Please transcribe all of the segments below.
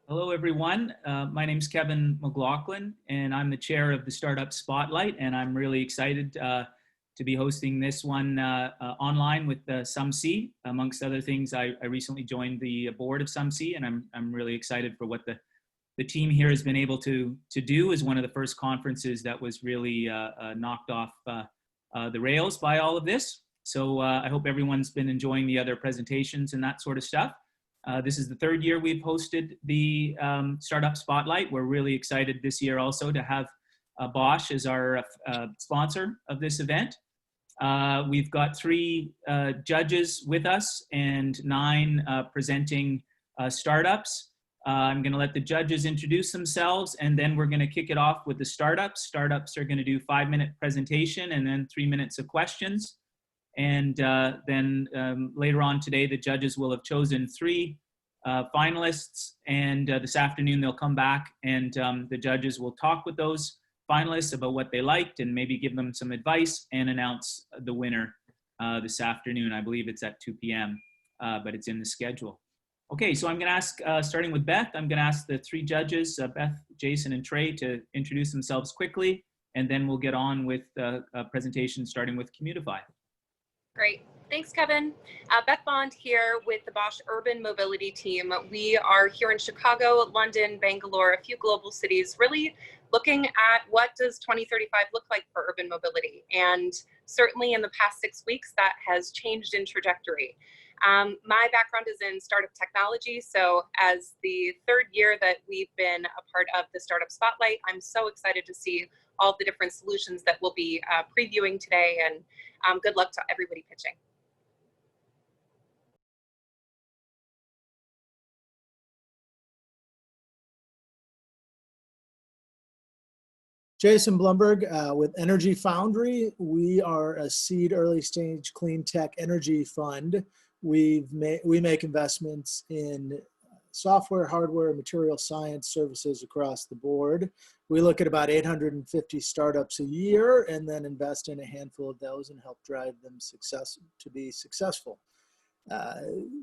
Hello, everyone. My name is Kevin McLaughlin, and I'm the chair of the Startup Spotlight, and I'm really excited to be hosting this one online with SumC. Amongst other things, I recently joined the board of SumC, and I'm really excited for what the team here has been able to do as one of the first conferences that was really knocked off the rails by all of this. So I hope everyone's been enjoying the other presentations and that sort of stuff. This is the third year we've hosted the Startup Spotlight. We're really excited this year also to have Bosch as our sponsor of this event. We've got 3 judges with us and 9 presenting startups. I'm going to let the judges introduce themselves, and then we're going to kick it off with the startups. Startups are going to do 5-minute presentation and then 3 minutes of questions. And then later on today, the judges will have chosen 3 finalists, and this afternoon they'll come back and the judges will talk with those finalists about what they liked and maybe give them some advice and announce the winner this afternoon. I believe it's at 2 p.m., but it's in the schedule. Okay, so I'm going to ask, starting with Beth, I'm going to ask the 3 judges, Beth, Jason, and Trey, to introduce themselves quickly, and then we'll get on with a presentation starting with Commutifi. Great. Thanks, Kevin. Beth Bond here with the Bosch Urban Mobility Team. We are here in Chicago, London, Bangalore, a few global cities, really looking at what does 2035 look like for urban mobility. And certainly in the past 6 weeks, that has changed in trajectory. My background is in startup technology. So as the 3rd year that we've been a part of the Startup Spotlight, I'm so excited to see all of the different solutions that we'll be previewing today, and good luck to everybody pitching. Jason Blumberg with Energy Foundry. We are a seed early stage clean tech energy fund. We make investments in software, hardware, material science services across the board. We look at about 850 startups a year and then invest in a handful of those and help drive them to be successful.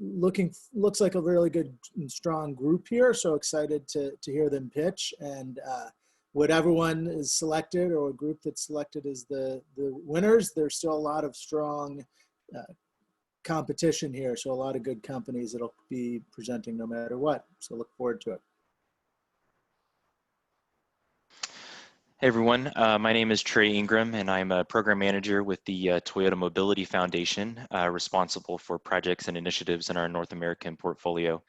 Looks like a really good and strong group here, so excited to hear them pitch. And whatever one is selected or a group that's selected as the winners, there's still a lot of strong competition here. So a lot of good companies that'll be presenting no matter what. So look forward to it. Hey everyone, my name is Trey Ingram and I'm a program manager with the Toyota Mobility Foundation, responsible for projects and initiatives in our North American portfolio.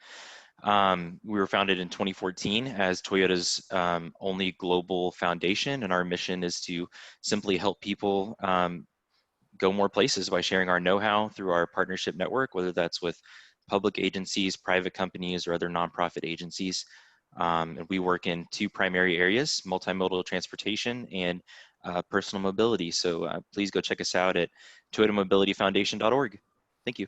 We were founded in 2014 as Toyota's only global foundation, and our mission is to simply help people go more places by sharing our know-how through our partnership network, whether that's with public agencies, private companies, or other nonprofit agencies. And we work in 2 primary areas: multimodal transportation and personal mobility. So please go check us out at toyotamobilityfoundation.org. Thank you.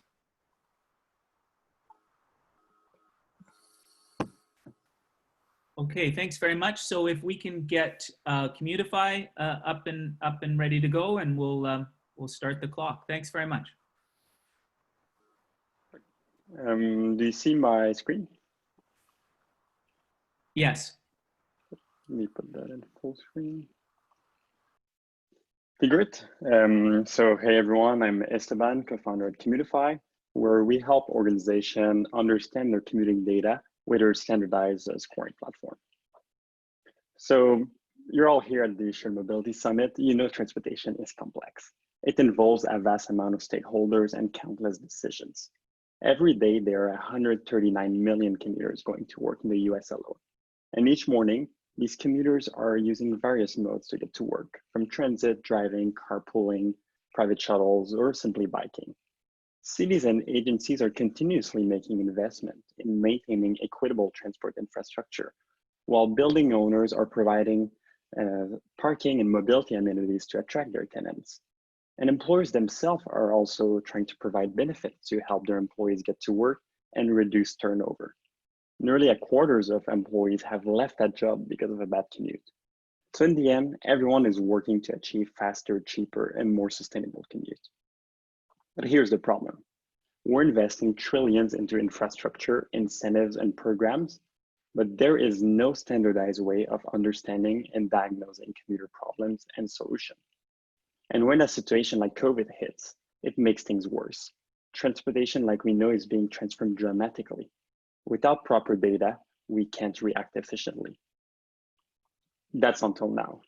Okay, thanks very much. So if we can get Commutifi up and ready to go, and we'll start the clock. Thanks very much. Do you see my screen? Yes. Let me put that in full screen. Okay, great. So hey everyone, I'm Esteban, co-founder at Commutify, where we help organizations understand their commuting data with our standardized scoring platform. So you're all here at the Shared Mobility Summit. You know transportation is complex. It involves a vast amount of stakeholders and countless decisions. Every day, there are 139 million commuters going to work in the US alone. And each morning, these commuters are using various modes to get to work, from transit, driving, carpooling, private shuttles, or simply biking. Cities and agencies are continuously making investment in maintaining equitable transport infrastructure, while building owners are providing parking and mobility amenities to attract their tenants. And employers themselves are also trying to provide benefits to help their employees get to work and reduce turnover. Nearly a quarter of employees have left that job because of a bad commute. So in the end, everyone is working to achieve faster, cheaper, and more sustainable commute. But here's the problem. We're investing trillions into infrastructure, incentives, and programs, but there is no standardized way of understanding and diagnosing commuter problems and solutions. And when a situation like COVID hits, it makes things worse. Transportation, like we know, is being transformed dramatically. Without proper data, we can't react efficiently. That's until now.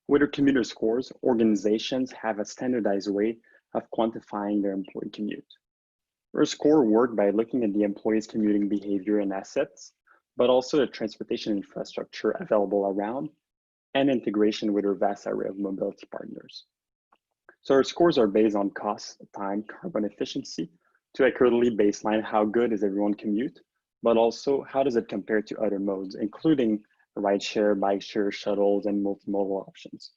With our commuter scores, organizations have a standardized way of quantifying their employee commute. Our score work by looking at the employee's commuting behavior and assets, but also the transportation infrastructure available around and integration with our vast array of mobility partners. So our scores are based on cost, time, carbon efficiency to accurately baseline how good is everyone commute, but also how does it compare to other modes, including rideshare, bike share, shuttles, and multimodal options.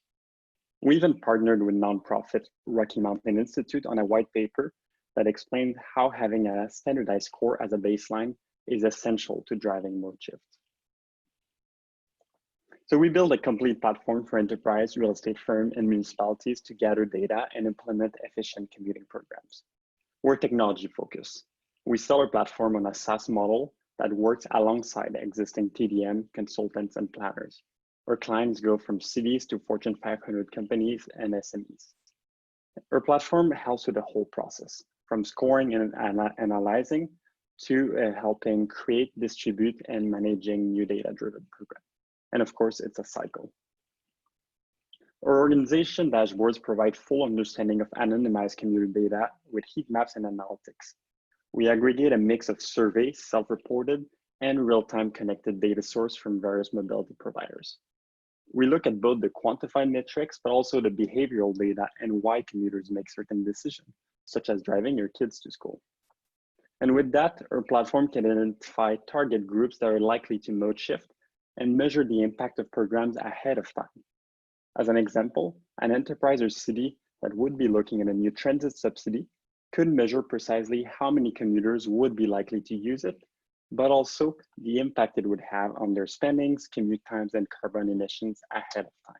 We even partnered with nonprofit Rocky Mountain Institute on a white paper that explained how having a standardized score as a baseline is essential to driving mode shift. So we built a complete platform for enterprise, real estate firm, and municipalities to gather data and implement efficient commuting programs. We're technology focused. We sell our platform on a SaaS model that works alongside existing TDM, consultants, and planners. Our clients go from cities to Fortune 500 companies and SMEs. Our platform helps with the whole process, from scoring and analyzing to helping create, distribute, and managing new data-driven programs. And of course, it's a cycle. Our organization dashboards provide full understanding of anonymized commuter data with heat maps and analytics. We aggregate a mix of surveys, self-reported, and real-time connected data source from various mobility providers. We look at both the quantified metrics, but also the behavioral data and why commuters make certain decisions, such as driving your kids to school. And with that, our platform can identify target groups that are likely to mode shift and measure the impact of programs ahead of time. As an example, an enterprise or city that would be looking at a new transit subsidy could measure precisely how many commuters would be likely to use it, but also the impact it would have on their spendings, commute times, and carbon emissions ahead of time.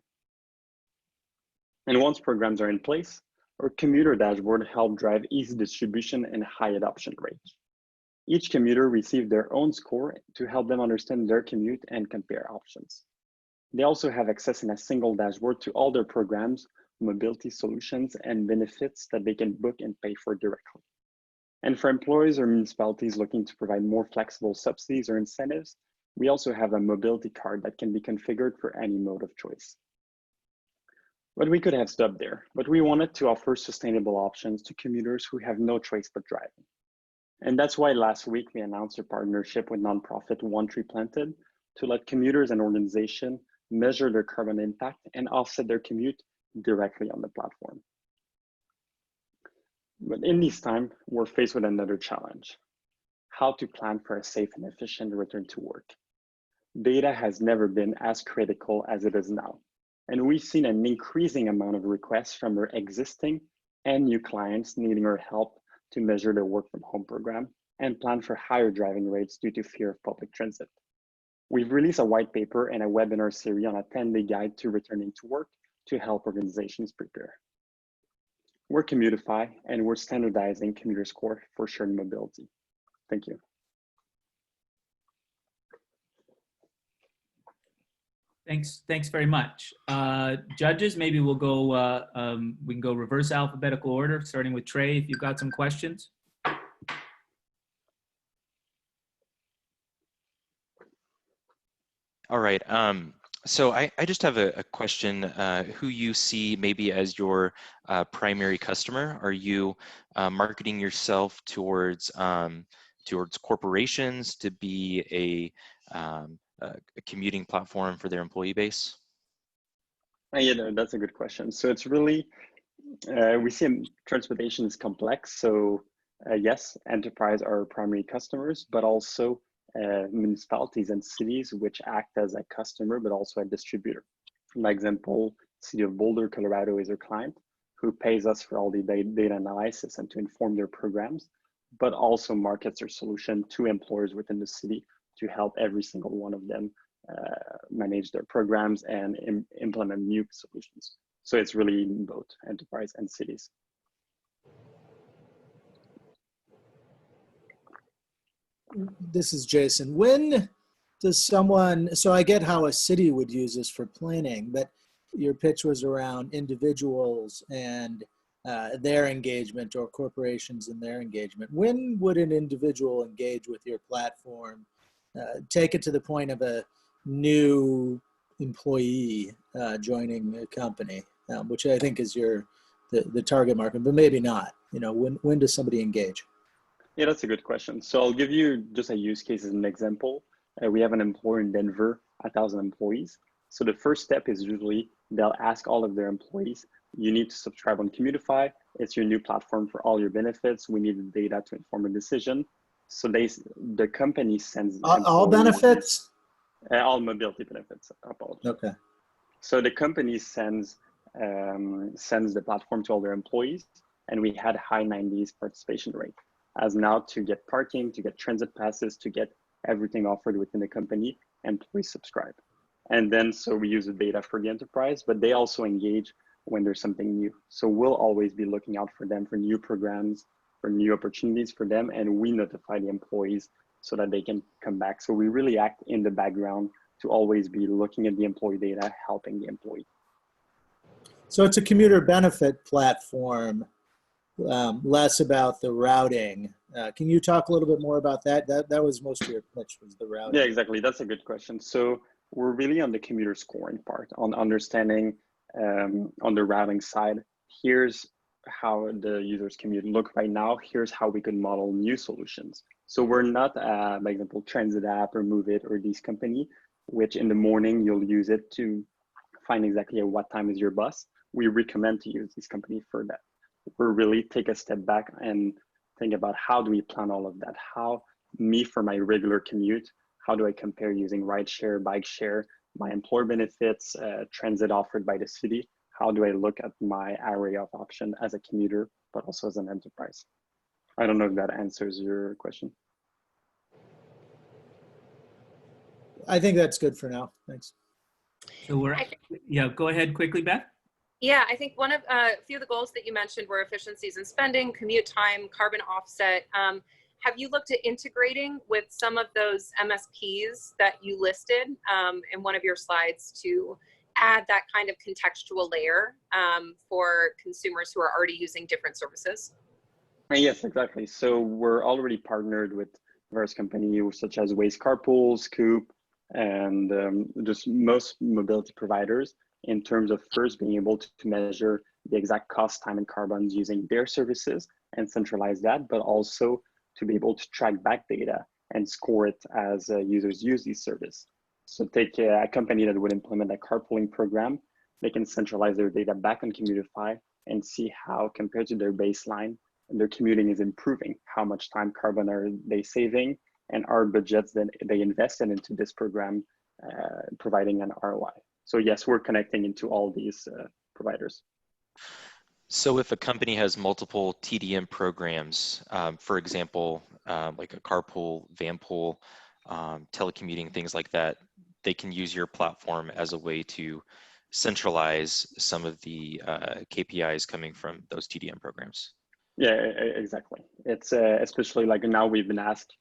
And once programs are in place, our commuter dashboard helps drive easy distribution and high adoption rates. Each commuter receives their own score to help them understand their commute and compare options. They also have access in a single dashboard to all their programs, mobility solutions, and benefits that they can book and pay for directly. And for employees or municipalities looking to provide more flexible subsidies or incentives, we also have a mobility card that can be configured for any mode of choice. But we could have stopped there, but we wanted to offer sustainable options to commuters who have no choice but driving. And that's why last week we announced a partnership with nonprofit One Tree Planted to let commuters and organizations measure their carbon impact and offset their commute directly on the platform. But in this time, we're faced with another challenge: how to plan for a safe and efficient return to work. Data has never been as critical as it is now, and we've seen an increasing amount of requests from our existing and new clients needing our help to measure their work from home program and plan for higher driving rates due to fear of public transit. We've released a white paper and a webinar series on a 10-day guide to returning to work to help organizations prepare. We're Commutifi, and we're standardizing commuter score for shared mobility. Thank you. Thanks very much. Judges, maybe we'll go, we can go reverse alphabetical order, starting with Trey, if you've got some questions. All right. So I just have a question. Who you see maybe as your primary customer? Are you marketing yourself towards corporations to be a commuting platform for their employee base? Yeah, that's a good question. So it's really, we see transportation is complex. So yes, enterprise are our primary customers, but also municipalities and cities which act as a customer, but also a distributor. For example, City of Boulder, Colorado is our client who pays us for all the data analysis and to inform their programs, but also markets their solution to employers within the city to help every single one of them manage their programs and implement new solutions. So it's really both enterprise and cities. This is Jason. When does someone, so I get how a city would use this for planning, but your pitch was around individuals and their engagement, or corporations and their engagement. When would an individual engage with your platform? Take it to the point of a new employee joining a company, which I think is the target market, but maybe not. You know, when does somebody engage? Yeah, that's a good question. So I'll give you just a use case as an example. We have an employer in Denver, 1,000 employees. So the first step is usually they'll ask all of their employees, you need to subscribe on Commutifi. It's your new platform for all your benefits. We need the data to inform a decision. So the company sends all benefits? All mobility benefits. Apologies. Okay. So the company sends the platform to all their employees, and we had high 90s participation rate. As now, to get parking, to get transit passes, to get everything offered within the company, employees subscribe. And then, so we use the data for the enterprise, but they also engage when there's something new. So we'll always be looking out for them for new programs, for new opportunities for them, and we notify the employees so that they can come back. So we really act in the background to always be looking at the employee data, helping the employee. So it's a commuter benefit platform, less about the routing. Can you talk a little bit more about that? That was most of your pitch, was the routing. Yeah, exactly. That's a good question. So we're really on the commuter scoring part, on understanding on the routing side. Here's how the user's commute look right now. Here's how we could model new solutions. So we're not, for example, Transit app or Move It or these company, which in the morning you'll use it to find exactly at what time is your bus. We recommend to use this company for that. We're really take a step back and think about how do we plan all of that? How me for my regular commute, how do I compare using rideshare, bike share, my employer benefits, transit offered by the city? How do I look at my array of options as a commuter, but also as an enterprise? I don't know if that answers your question. I think that's good for now. Thanks. So yeah, go ahead quickly, Beth. Yeah, I think one of a few of the goals that you mentioned were efficiencies in spending, commute time, carbon offset. Have you looked at integrating with some of those MSPs that you listed in one of your slides to add that kind of contextual layer for consumers who are already using different services? Yes, exactly. So we're already partnered with various companies such as Waze Carpool, Scoop, and just most mobility providers in terms of first being able to measure the exact cost, time, and carbons using their services and centralize that, but also to be able to track back data and score it as users use these services. So take a company that would implement a carpooling program, they can centralize their data back on Commutifi and see how, compared to their baseline, their commuting is improving, how much time, carbon are they saving, and are budgets that they invested into this program providing an ROI. So yes, we're connecting into all these providers. So if a company has multiple TDM programs, for example, like a carpool, vanpool, telecommuting, things like that, they can use your platform as a way to centralize some of the KPIs coming from those TDM programs. Yeah, exactly. It's especially like now we've been asked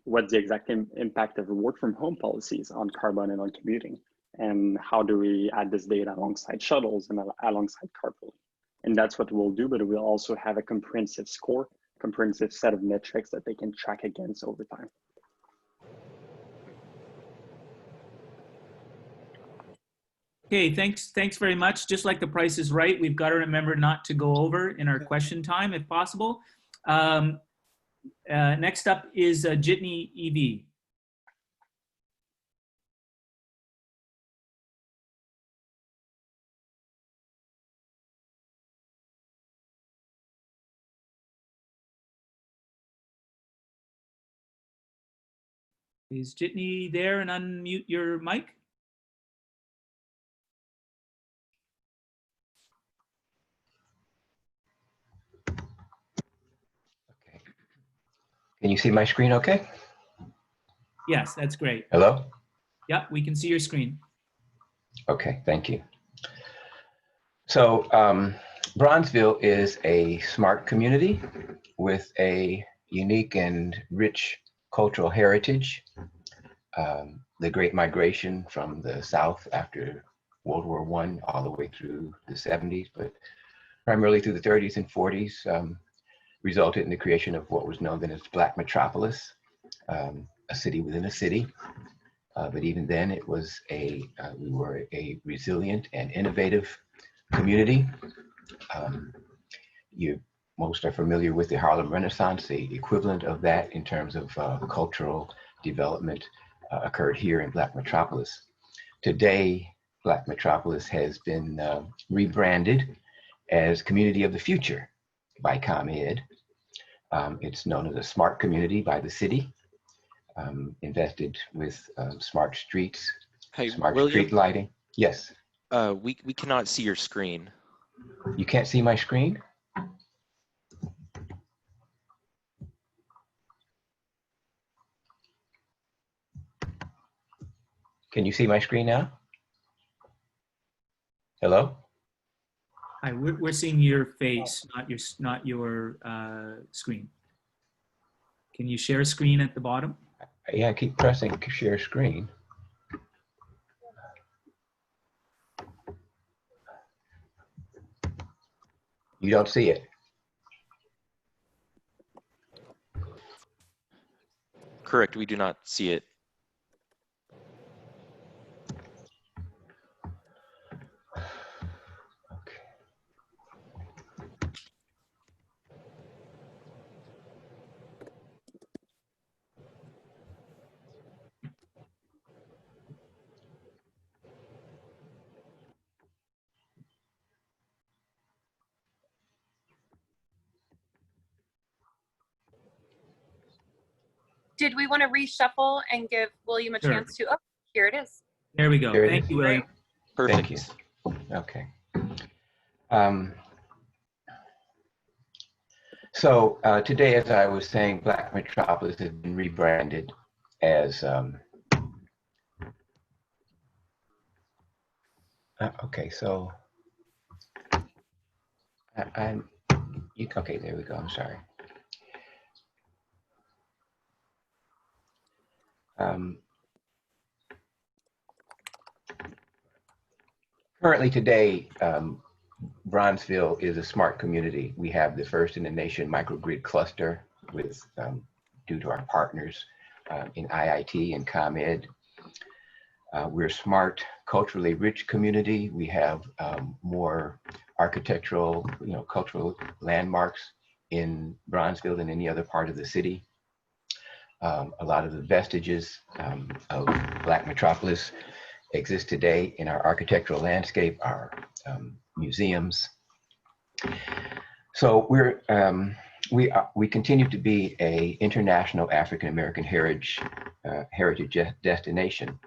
what's the exact impact of work from home policies on carbon and on commuting, and how do we add this data alongside shuttles and alongside carpooling. And that's what we'll do, but we'll also have a comprehensive score, comprehensive set of metrics that they can track against over time. Okay, thanks very much. Just like the Price is Right, we've got to remember not to go over in our question time if possible. Next up is JitneyEV. Is Jitney there, and unmute your mic? Okay. Can you see my screen okay? Yes, that's great. Hello? Yeah, we can see your screen. Okay, thank you. So Bronzeville is a smart community with a unique and rich cultural heritage. the Great Migration from the South after World War I all the way through the 70s, but primarily through the 30s and 40s, resulted in the creation of what was known then as Black Metropolis, a city within a city. But even then, it was we were a resilient and innovative community. Most are familiar with the Harlem Renaissance. The equivalent of that in terms of cultural development occurred here in Black Metropolis. Today, Black Metropolis has been rebranded as Community of the Future by ComEd. It's known as a smart community by the city, invested with smart streets, smart street lighting. Yes. We cannot see your screen. You can't see my screen? Can you see my screen now? Hello? Hi, we're seeing your face, not your screen. Can you share screen at the bottom? Yeah, I keep pressing share screen. You don't see it. Correct, we do not see it. Did we want to reshuffle and give William a Sure. chance to, oh, here it is. There we go. There it Thank is. you, William. Perfect. Thank you. Okay. So today, as I was saying, Black Metropolis has been rebranded as, okay, so okay, there we go, I'm sorry. Currently today, Bronzeville is a smart community. We have the first in the nation microgrid cluster with, due to our partners in IIT and ComEd. We're a smart, culturally rich community. We have more architectural, cultural landmarks in Bronzeville than any other part of the city. A lot of the vestiges of Black Metropolis exist today in our architectural landscape, our museums. So we continue to be a international African American heritage destination,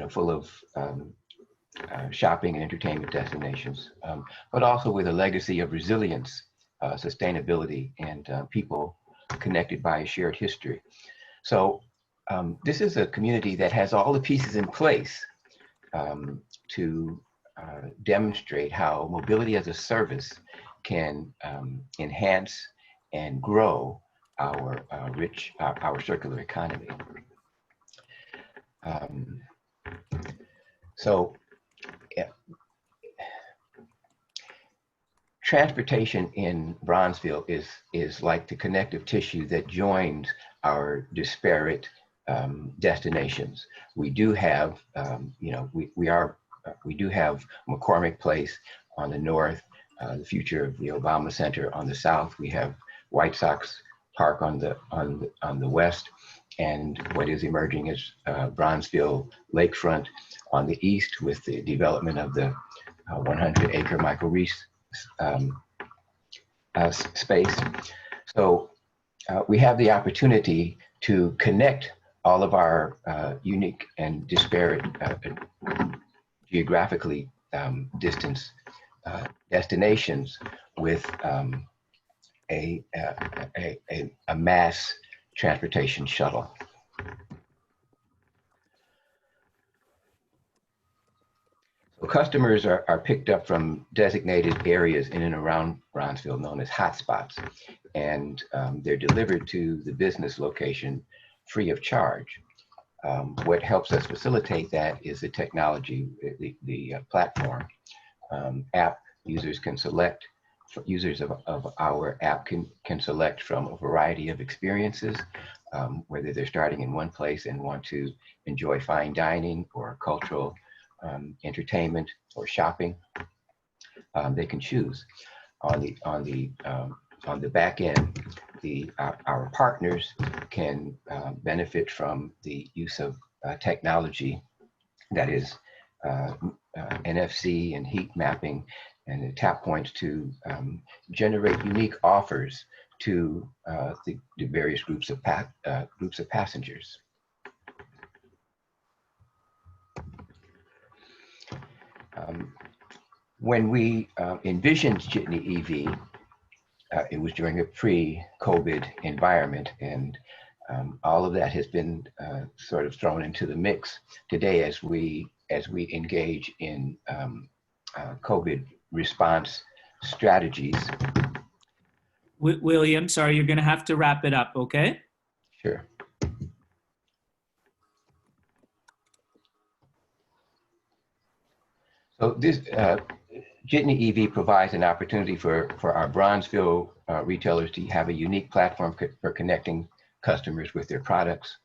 full of shopping and entertainment destinations, but also with a legacy of resilience, sustainability, and people connected by a shared history. So this is a community that has all the pieces in place to demonstrate how mobility as a service can enhance and grow our our circular economy. Transportation in Bronzeville is like the connective tissue that joins our disparate destinations. We do have, we do have McCormick Place on the north, the future of the Obama Center on the south. We have White Sox Park on the west, and what is emerging is Bronzeville Lakefront on the east with the development of the 100-acre Michael Reese space. So we have the opportunity to connect all of our unique and disparate geographically distant destinations with a mass transportation shuttle. So customers are picked up from designated areas in and around Bronzeville known as hotspots, and they're delivered to the business location free of charge. What helps us facilitate that is the technology, the platform app. Users can select, users of our app can select from a variety of experiences, whether they're starting in one place and want to enjoy fine dining or cultural entertainment or shopping. They can choose. On the back end, our partners can benefit from the use of technology that is NFC and heat mapping and the tap points to generate unique offers to the various groups of passengers. When we envisioned JitneyEV, it was during a pre-COVID environment, and all of that has been sort of thrown into the mix today as we engage in COVID response strategies. William, sorry, you're going to have to wrap it up, okay? Sure. So this JitneyEV provides an opportunity for our Bronzeville retailers to have a unique platform for connecting customers with their products.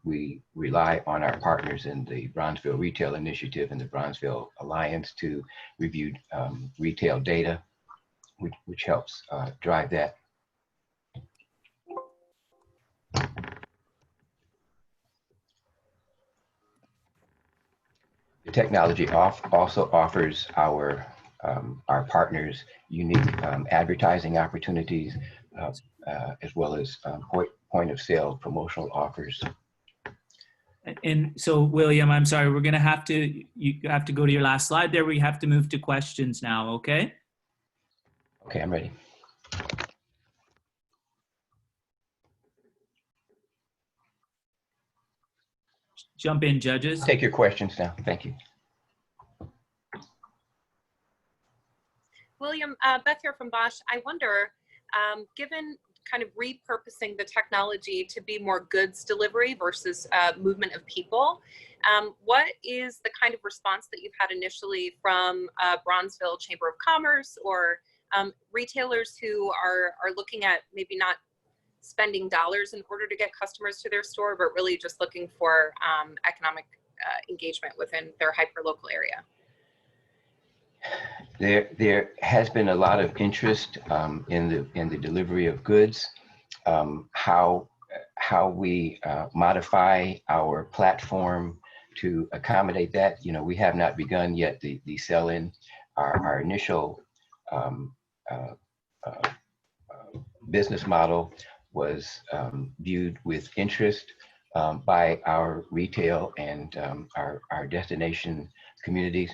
We rely on our partners in the Bronzeville Retail Initiative and the Bronzeville Alliance to review retail data, which helps drive that. The technology also offers our partners unique advertising opportunities, as well as point of sale promotional offers. And so, William, I'm sorry, we're going to have to, you have to go to your last slide there. We have to move to questions now, okay? Okay, I'm ready. Jump in, judges. Take your questions now. Thank you. William, Beth here from Bosch. I wonder, given kind of repurposing the technology to be more goods delivery versus movement of people, what is the kind of response that you've had initially from Bronzeville Chamber of Commerce or retailers who are looking at maybe not spending dollars in order to get customers to their store, but really just looking for economic engagement within their hyper-local area? There has been a lot of interest in the delivery of goods. How we modify our platform to accommodate that, we have not begun yet the sell-in. Our initial business model was viewed with interest by our retail and our destination communities,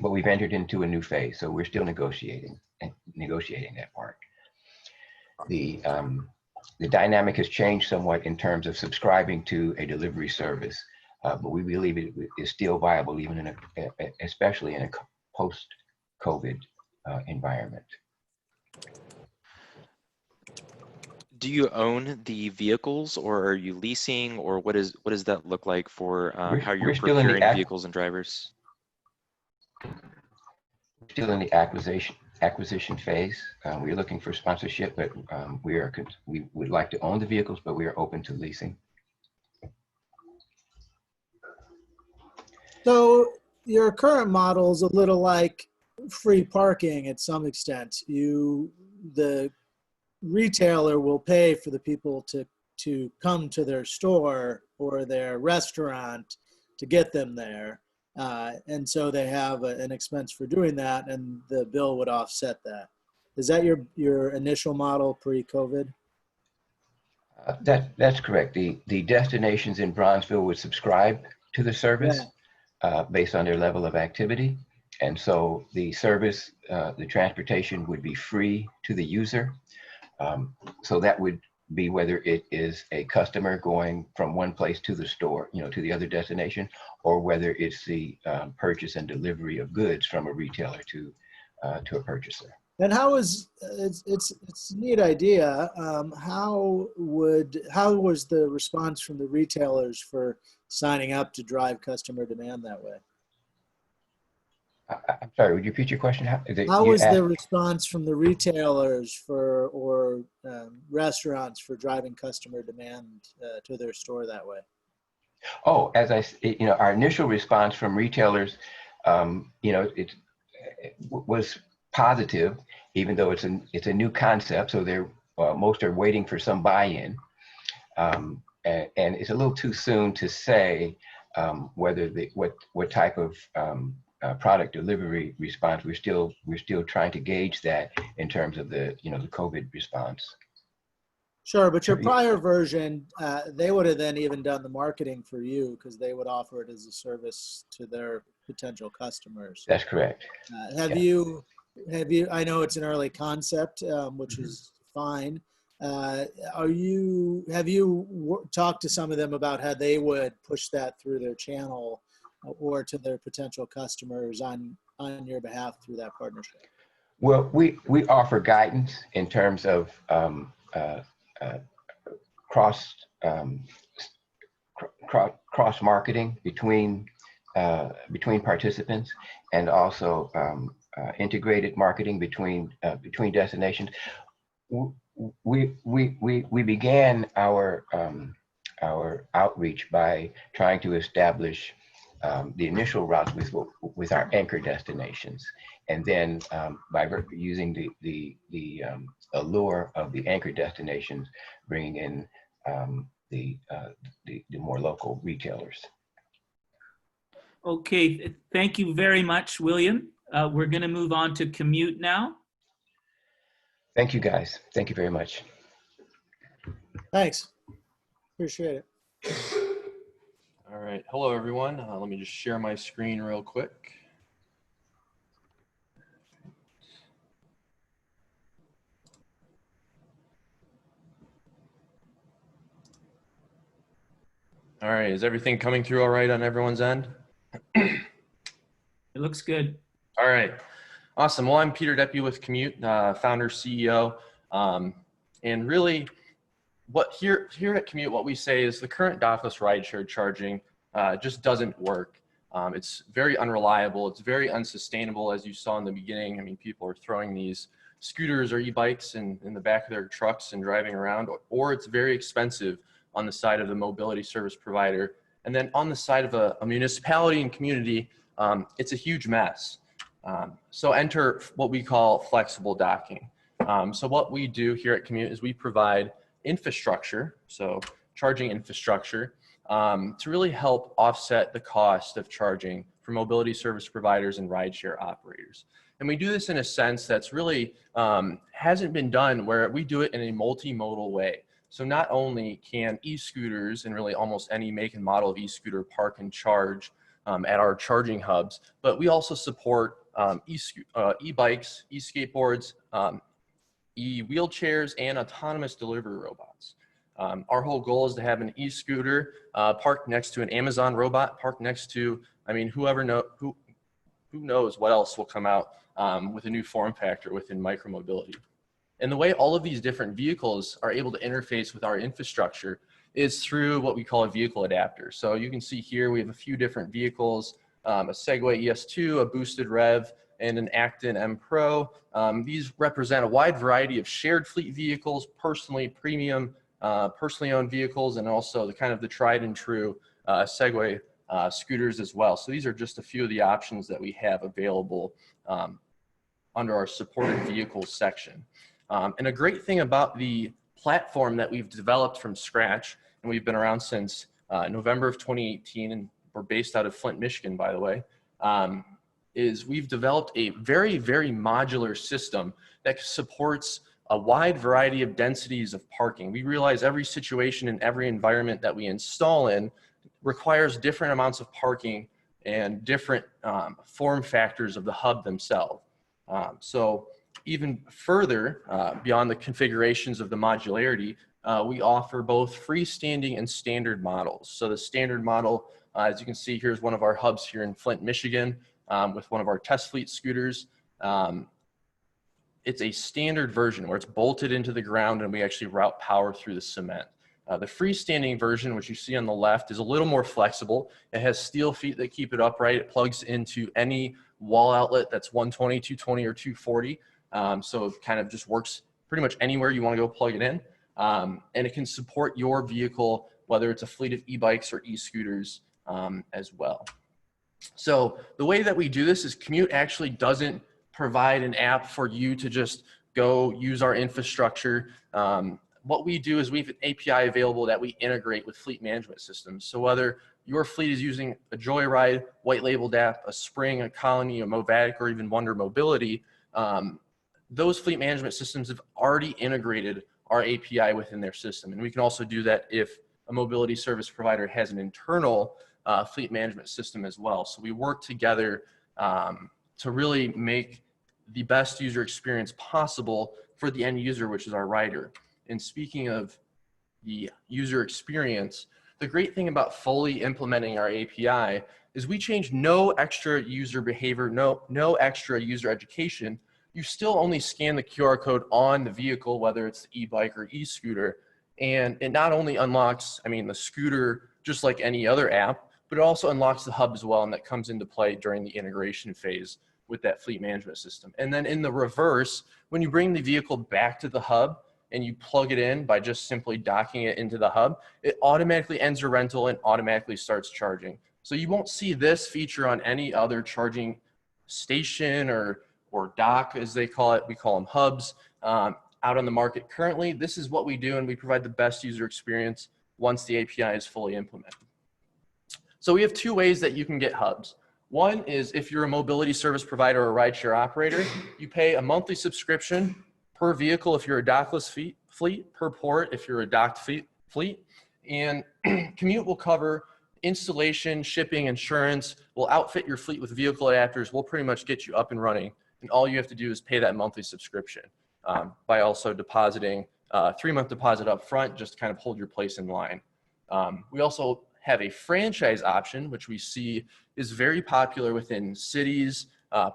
but we've entered into a new phase, so we're still negotiating that part. The dynamic has changed somewhat in terms of subscribing to a delivery service, but we believe it is still viable, even especially in a post-COVID environment. Do you own the vehicles, or are you leasing, or what does that look like for how you're procuring vehicles and drivers? We're still in the acquisition phase. We're looking for sponsorship, but we would like to own the vehicles, but we are open to leasing. So your current model is a little like free parking at some extent. The retailer will pay for the people to come to their store or their restaurant to get them there. And so they have an expense for doing that, and the bill would offset that. Is that your initial model pre-COVID? That's correct. The destinations in Bronzeville would subscribe to the service based on their level of activity. And so the service, the transportation would be free to the user. So that would be whether it is a customer going from one place to the store, to the other destination, or whether it's the purchase and delivery of goods from a retailer to a purchaser. And how is it's a neat idea. How was the response from the retailers for signing up to drive customer demand that way? I'm sorry, would you repeat your question? How was the response from the retailers or restaurants for driving customer demand to their store that way? Oh, our initial response from retailers, it was positive, even though it's a new concept. So most are waiting for some buy-in, and it's a little too soon to say whether what type of product delivery response. We're still trying to gauge that in terms of the COVID response. Sure, but your prior version, they would have then even done the marketing for you because they would offer it as a service to their potential customers. That's correct. Have you? I know it's an early concept, which is fine. Have you talked to some of them about how they would push that through their channel or to their potential customers on your behalf through that partnership? Well, we offer guidance in terms of cross marketing between participants, and also integrated marketing between destinations. We began our outreach by trying to establish the initial routes with our anchor destinations, and then by using the allure of the anchor destinations, bringing in the more local retailers. Okay, thank you very much, William. We're going to move on to Commute now. Thank you, guys. Thank you very much. Thanks. Appreciate it. All right. Hello, everyone. Let me just share my screen real quick. All right. Is everything coming through all right on everyone's end? It looks good. All right. Awesome. Well, I'm Peter Deppe with Commute, founder, CEO. And really, here at Commute, what we say is the current dockless rideshare charging just doesn't work. It's very unreliable. It's very unsustainable, as you saw in the beginning. I mean, people are throwing these scooters or e-bikes in the back of their trucks and driving around, or it's very expensive on the side of the mobility service provider. And then on the side of a municipality and community, it's a huge mess. So enter what we call flexible docking. So what we do here at Commute is we provide infrastructure, so charging infrastructure, to really help offset the cost of charging for mobility service providers and rideshare operators. And we do this in a sense that's really hasn't been done, where we do it in a multimodal way. So not only can e-scooters and really almost any make and model of e-scooter park and charge at our charging hubs, but we also support e-bikes, e-skateboards, e-wheelchairs, and autonomous delivery robots. Our whole goal is to have an e-scooter parked next to an Amazon robot, parked next to, I mean, who knows what else will come out with a new form factor within micromobility. And the way all of these different vehicles are able to interface with our infrastructure is through what we call a vehicle adapter. So you can see here we have a few different vehicles, a Segway ES2, a Boosted Rev, and an Acton M Pro. These represent a wide variety of shared fleet vehicles, personally owned vehicles, and also the tried and true Segway scooters as well. So these are just a few of the options that we have available under our supported vehicles section. And a great thing about the platform that we've developed from scratch, and we've been around since November of 2018, and we're based out of Flint, Michigan, by the way, is we've developed a very, very modular system that supports a wide variety of densities of parking. We realize every situation and every environment that we install in requires different amounts of parking and different form factors of the hub themselves. So even further, beyond the configurations of the modularity, we offer both freestanding and standard models. So the standard model, as you can see, here's one of our hubs here in Flint, Michigan, with one of our test fleet scooters. it's a standard version where it's bolted into the ground and we actually route power through the cement. The freestanding version, which you see on the left, is a little more flexible. It has steel feet that keep it upright. It plugs into any wall outlet that's 120, 220, or 240. So it kind of just works pretty much anywhere you want to go plug it in. And it can support your vehicle, whether it's a fleet of e-bikes or e-scooters as well. So the way that we do this is Commute actually doesn't provide an app for you to just go use our infrastructure. What we do is we have an API available that we integrate with fleet management systems. So whether your fleet is using a Joyride, white labeled app, a Spring, a Colony, a Movatic, or even Wonder Mobility, those fleet management systems have already integrated our API within their system. And we can also do that if a mobility service provider has an internal fleet management system as well. So we work together to really make the best user experience possible for the end user, which is our rider. And speaking of the user experience, the great thing about fully implementing our API is we change no extra user behavior, no extra user education. You still only scan the QR code on the vehicle, whether it's the e-bike or e-scooter. And it not only unlocks, the scooter just like any other app, but it also unlocks the hub as well. And that comes into play during the integration phase with that fleet management system. And then in the reverse, when you bring the vehicle back to the hub and you plug it in by just simply docking it into the hub, it automatically ends your rental and automatically starts charging. So you won't see this feature on any other charging station or dock, as they call it. We call them hubs out on the market currently. This is what we do, and we provide the best user experience once the API is fully implemented. So we have two ways that you can get hubs. One is if you're a mobility service provider or a rideshare operator, you pay a monthly subscription per vehicle if you're a dockless fleet, per port if you're a docked fleet. And Commute will cover installation, shipping, insurance. We'll outfit your fleet with vehicle adapters. We'll pretty much get you up and running. And all you have to do is pay that monthly subscription by also depositing a 3-month deposit up front, just to kind of hold your place in line. We also have a franchise option, which we see is very popular within cities,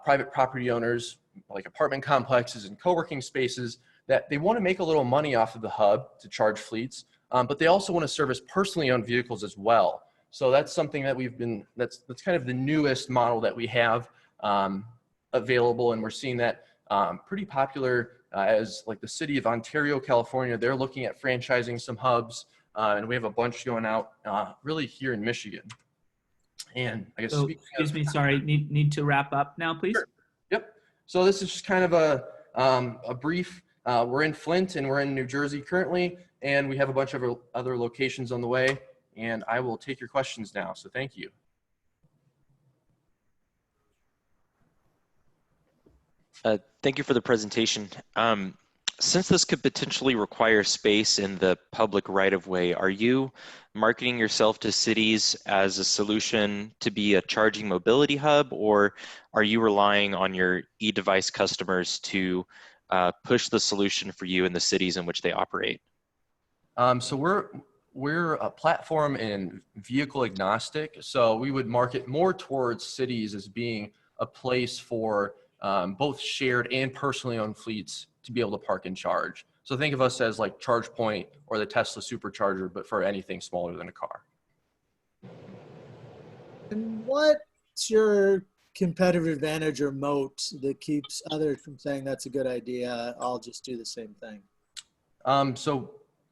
private property owners, like apartment complexes and co-working spaces, that they want to make a little money off of the hub to charge fleets, but they also want to service personally owned vehicles as well. So that's something that that's kind of the newest model that we have available, and we're seeing that pretty popular as like the city of Ontario, California. They're looking at franchising some hubs, and we have a bunch going out really here in Michigan. And I guess, so, excuse me, sorry, need to wrap up now, please. Sure. Yep. So this is just kind of a brief. We're in Flint and we're in New Jersey currently, and we have a bunch of other locations on the way. And I will take your questions now. So thank you. Thank you for the presentation. Since this could potentially require space in the public right-of-way, are you marketing yourself to cities as a solution to be a charging mobility hub, or are you relying on your e-device customers to push the solution for you in the cities in which they operate? So we're a platform and vehicle agnostic. So we would market more towards cities as being a place for both shared and personally owned fleets to be able to park and charge. So think of us as like ChargePoint or the Tesla supercharger, but for anything smaller than a car. And what's your competitive advantage or moat that keeps others from saying that's a good idea, I'll just do the same thing?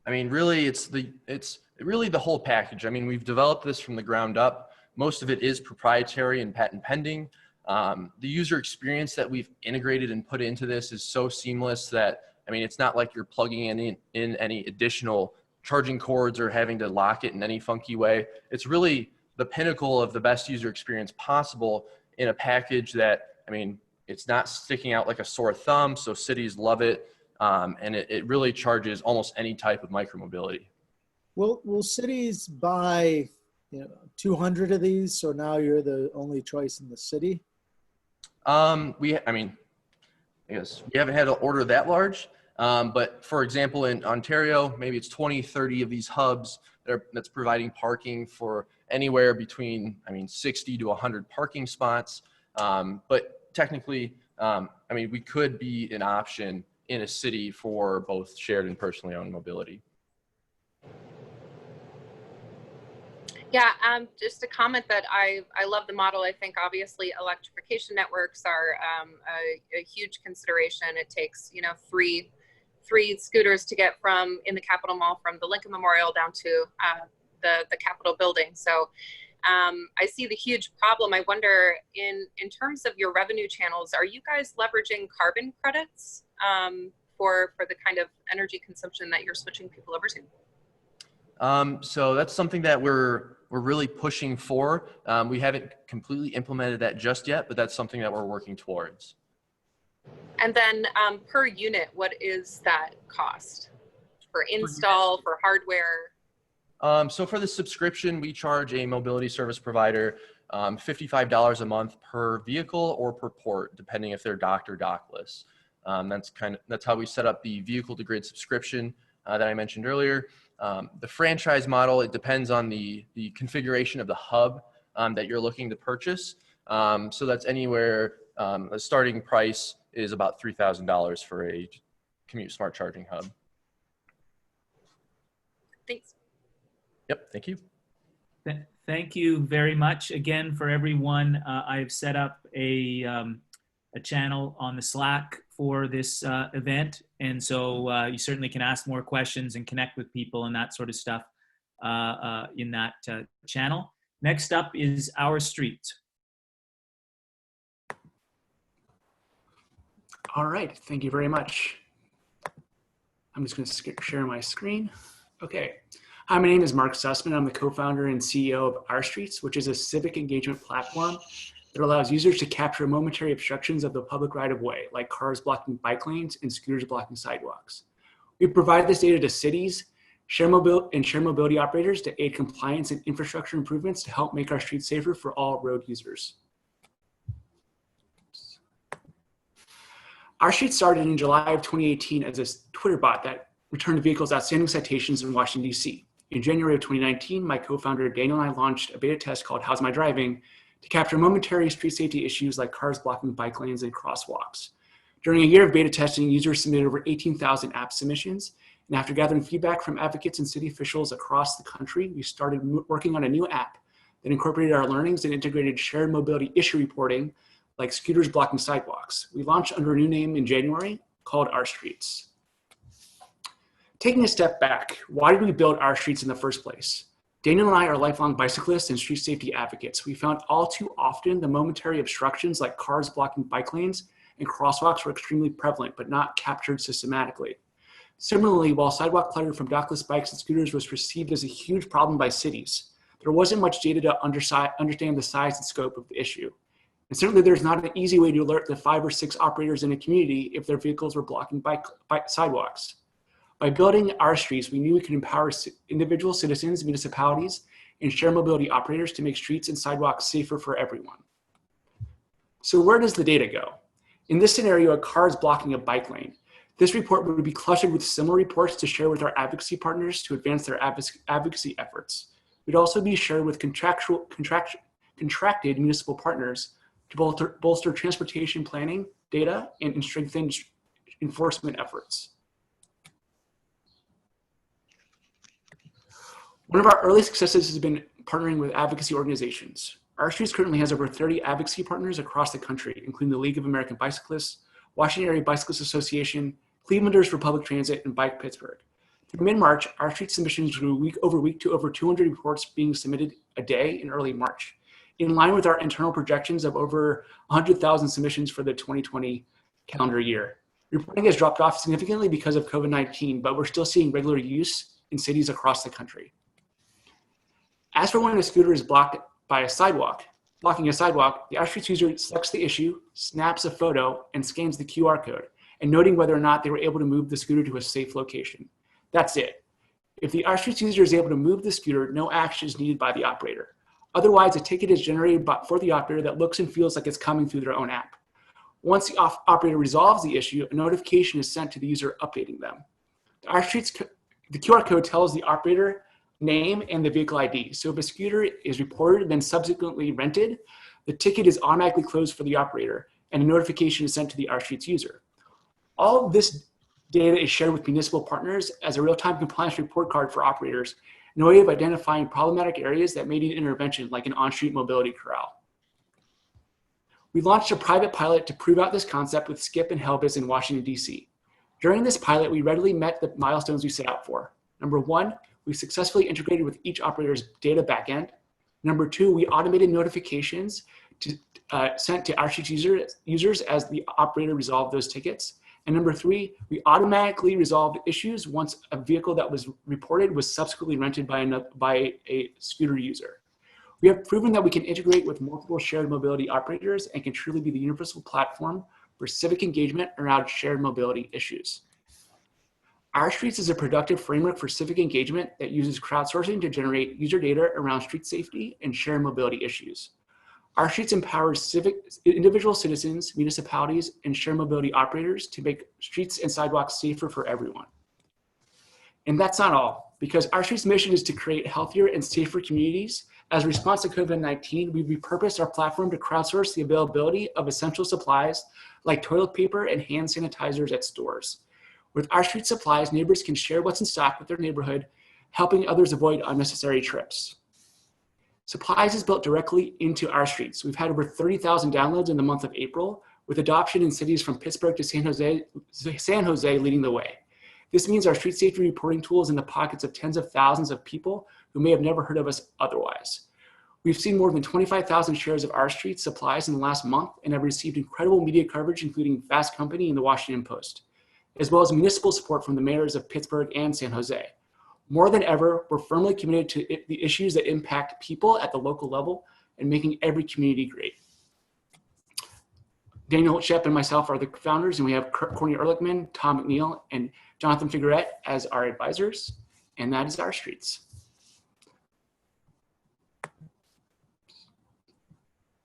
Really it's really the whole package. We've developed this from the ground up. Most of it is proprietary and patent pending. The user experience that we've integrated and put into this is so seamless that, it's not like you're plugging in any additional charging cords or having to lock it in any funky way. It's really the pinnacle of the best user experience possible in a package that, it's not sticking out like a sore thumb, so cities love it, and it really charges almost any type of micromobility. Will cities buy 200 of these, so now you're the only choice in the city? Yes, we haven't had an order that large, but for example, in Ontario, maybe it's 20, 30 of these hubs that's providing parking for anywhere between, 60 to 100 parking spots. But technically, I mean, we could be an option in a city for both shared and personally owned mobility. Yeah, just a comment that I love the model. I think obviously electrification networks are a huge consideration. It takes, you know, three scooters to get from in the Capitol Mall from the Lincoln Memorial down to the Capitol building. So I see the huge problem. I wonder, in terms of your revenue channels, are you guys leveraging carbon credits for the kind of energy consumption that you're switching people over to? So that's something that we're really pushing for. We haven't completely implemented that just yet, but that's something that we're working towards. And then per unit, what is that cost for install, for hardware? So for the subscription, we charge a mobility service provider $55 a month per vehicle or per port, depending if they're docked or dockless. That's how we set up the vehicle to grid subscription that I mentioned earlier. The franchise model, it depends on the configuration of the hub that you're looking to purchase. So that's anywhere, a starting price is about $3,000 for a Commute Smart Charging hub. Thanks. Yep, thank you. Thank you very much again for everyone. I've set up a channel on the Slack for this event, and so you certainly can ask more questions and connect with people and that sort of stuff in that channel. Next up is OurStreets. All right, thank you very much. I'm just going to share my screen. Okay. Hi, my name is Mark Sussman. I'm the co-founder and CEO of OurStreets, which is a civic engagement platform that allows users to capture momentary obstructions of the public right-of-way, like cars blocking bike lanes and scooters blocking sidewalks. We provide this data to cities, share mobility operators to aid compliance and infrastructure improvements to help make our streets safer for all road users. OurStreets started in July of 2018 as a Twitter bot that returned vehicles outstanding citations in Washington, D.C. In January of 2019, my co-founder Daniel and I launched a beta test called How's My Driving to capture momentary street safety issues like cars blocking bike lanes and crosswalks. During a year of beta testing, users submitted over 18,000 app submissions. And after gathering feedback from advocates and city officials across the country, we started working on a new app that incorporated our learnings and integrated shared mobility issue reporting like scooters blocking sidewalks. We launched under a new name in January called OurStreets. Taking a step back, why did we build OurStreets in the first place? Daniel and I are lifelong bicyclists and street safety advocates. We found all too often the momentary obstructions like cars blocking bike lanes and crosswalks were extremely prevalent, but not captured systematically. Similarly, while sidewalk clutter from dockless bikes and scooters was perceived as a huge problem by cities, there wasn't much data to understand the size and scope of the issue. And certainly there's not an easy way to alert the 5 or 6 operators in a community if their vehicles were blocking sidewalks. By building OurStreets, we knew we could empower individual citizens, municipalities, and share mobility operators to make streets and sidewalks safer for everyone. So where does the data go? In this scenario, a car is blocking a bike lane. This report would be clustered with similar reports to share with our advocacy partners to advance their advocacy efforts. We'd also be shared with contracted municipal partners to bolster transportation planning data and strengthen enforcement efforts. One of our early successes has been partnering with advocacy organizations. OurStreets currently has over 30 advocacy partners across the country, including the League of American Bicyclists, Washington Area Bicyclists Association, Clevelanders for Public Transit, and Bike Pittsburgh. Through mid-March, OurStreets submissions grew week over week to over 200 reports being submitted a day in early March, in line with our internal projections of over 100,000 submissions for the 2020 calendar year. Reporting has dropped off significantly because of COVID-19, but we're still seeing regular use in cities across the country. As for when a scooter is blocked by a sidewalk, blocking a sidewalk, the OurStreets user selects the issue, snaps a photo, and scans the QR code, and noting whether or not they were able to move the scooter to a safe location. That's it. If the OurStreets user is able to move the scooter, no action is needed by the operator. Otherwise, a ticket is generated for the operator that looks and feels like it's coming through their own app. Once the operator resolves the issue, a notification is sent to the user updating them. The QR code tells the operator name and the vehicle ID. So if a scooter is reported and then subsequently rented, the ticket is automatically closed for the operator, and a notification is sent to the OurStreets user. All of this data is shared with municipal partners as a real-time compliance report card for operators in a way of identifying problematic areas that may need intervention, like an on-street mobility corral. We launched a private pilot to prove out this concept with Skip and Helvis in Washington, D.C. During this pilot, we readily met the milestones we set out for. Number one, we successfully integrated with each operator's data backend. Number two, we automated notifications sent to OurStreets users as the operator resolved those tickets. And number three, we automatically resolved issues once a vehicle that was reported was subsequently rented by a scooter user. We have proven that we can integrate with multiple shared mobility operators and can truly be the universal platform for civic engagement around shared mobility issues. OurStreets is a productive framework for civic engagement that uses crowdsourcing to generate user data around street safety and shared mobility issues. OurStreets empowers individual citizens, municipalities, and shared mobility operators to make streets and sidewalks safer for everyone. And that's not all, because OurStreets' mission is to create healthier and safer communities. As a response to COVID-19, we've repurposed our platform to crowdsource the availability of essential supplies like toilet paper and hand sanitizers at stores. With OurStreets supplies, neighbors can share what's in stock with their neighborhood, helping others avoid unnecessary trips. Supplies is built directly into OurStreets. We've had over 30,000 downloads in the month of April, with adoption in cities from Pittsburgh to San Jose leading the way. This means our street safety reporting tool is in the pockets of tens of thousands of people who may have never heard of us otherwise. We've seen more than 25,000 shares of OurStreets supplies in the last month and have received incredible media coverage, including Fast Company and the Washington Post, as well as municipal support from the mayors of Pittsburgh and San Jose. More than ever, we're firmly committed to the issues that impact people at the local level and making every community great. Daniel Shep and myself are the founders, and we have Courtney Ehrlichman, Tom McNeil, and Jonathan Figuerette as our advisors, and that is OurStreets.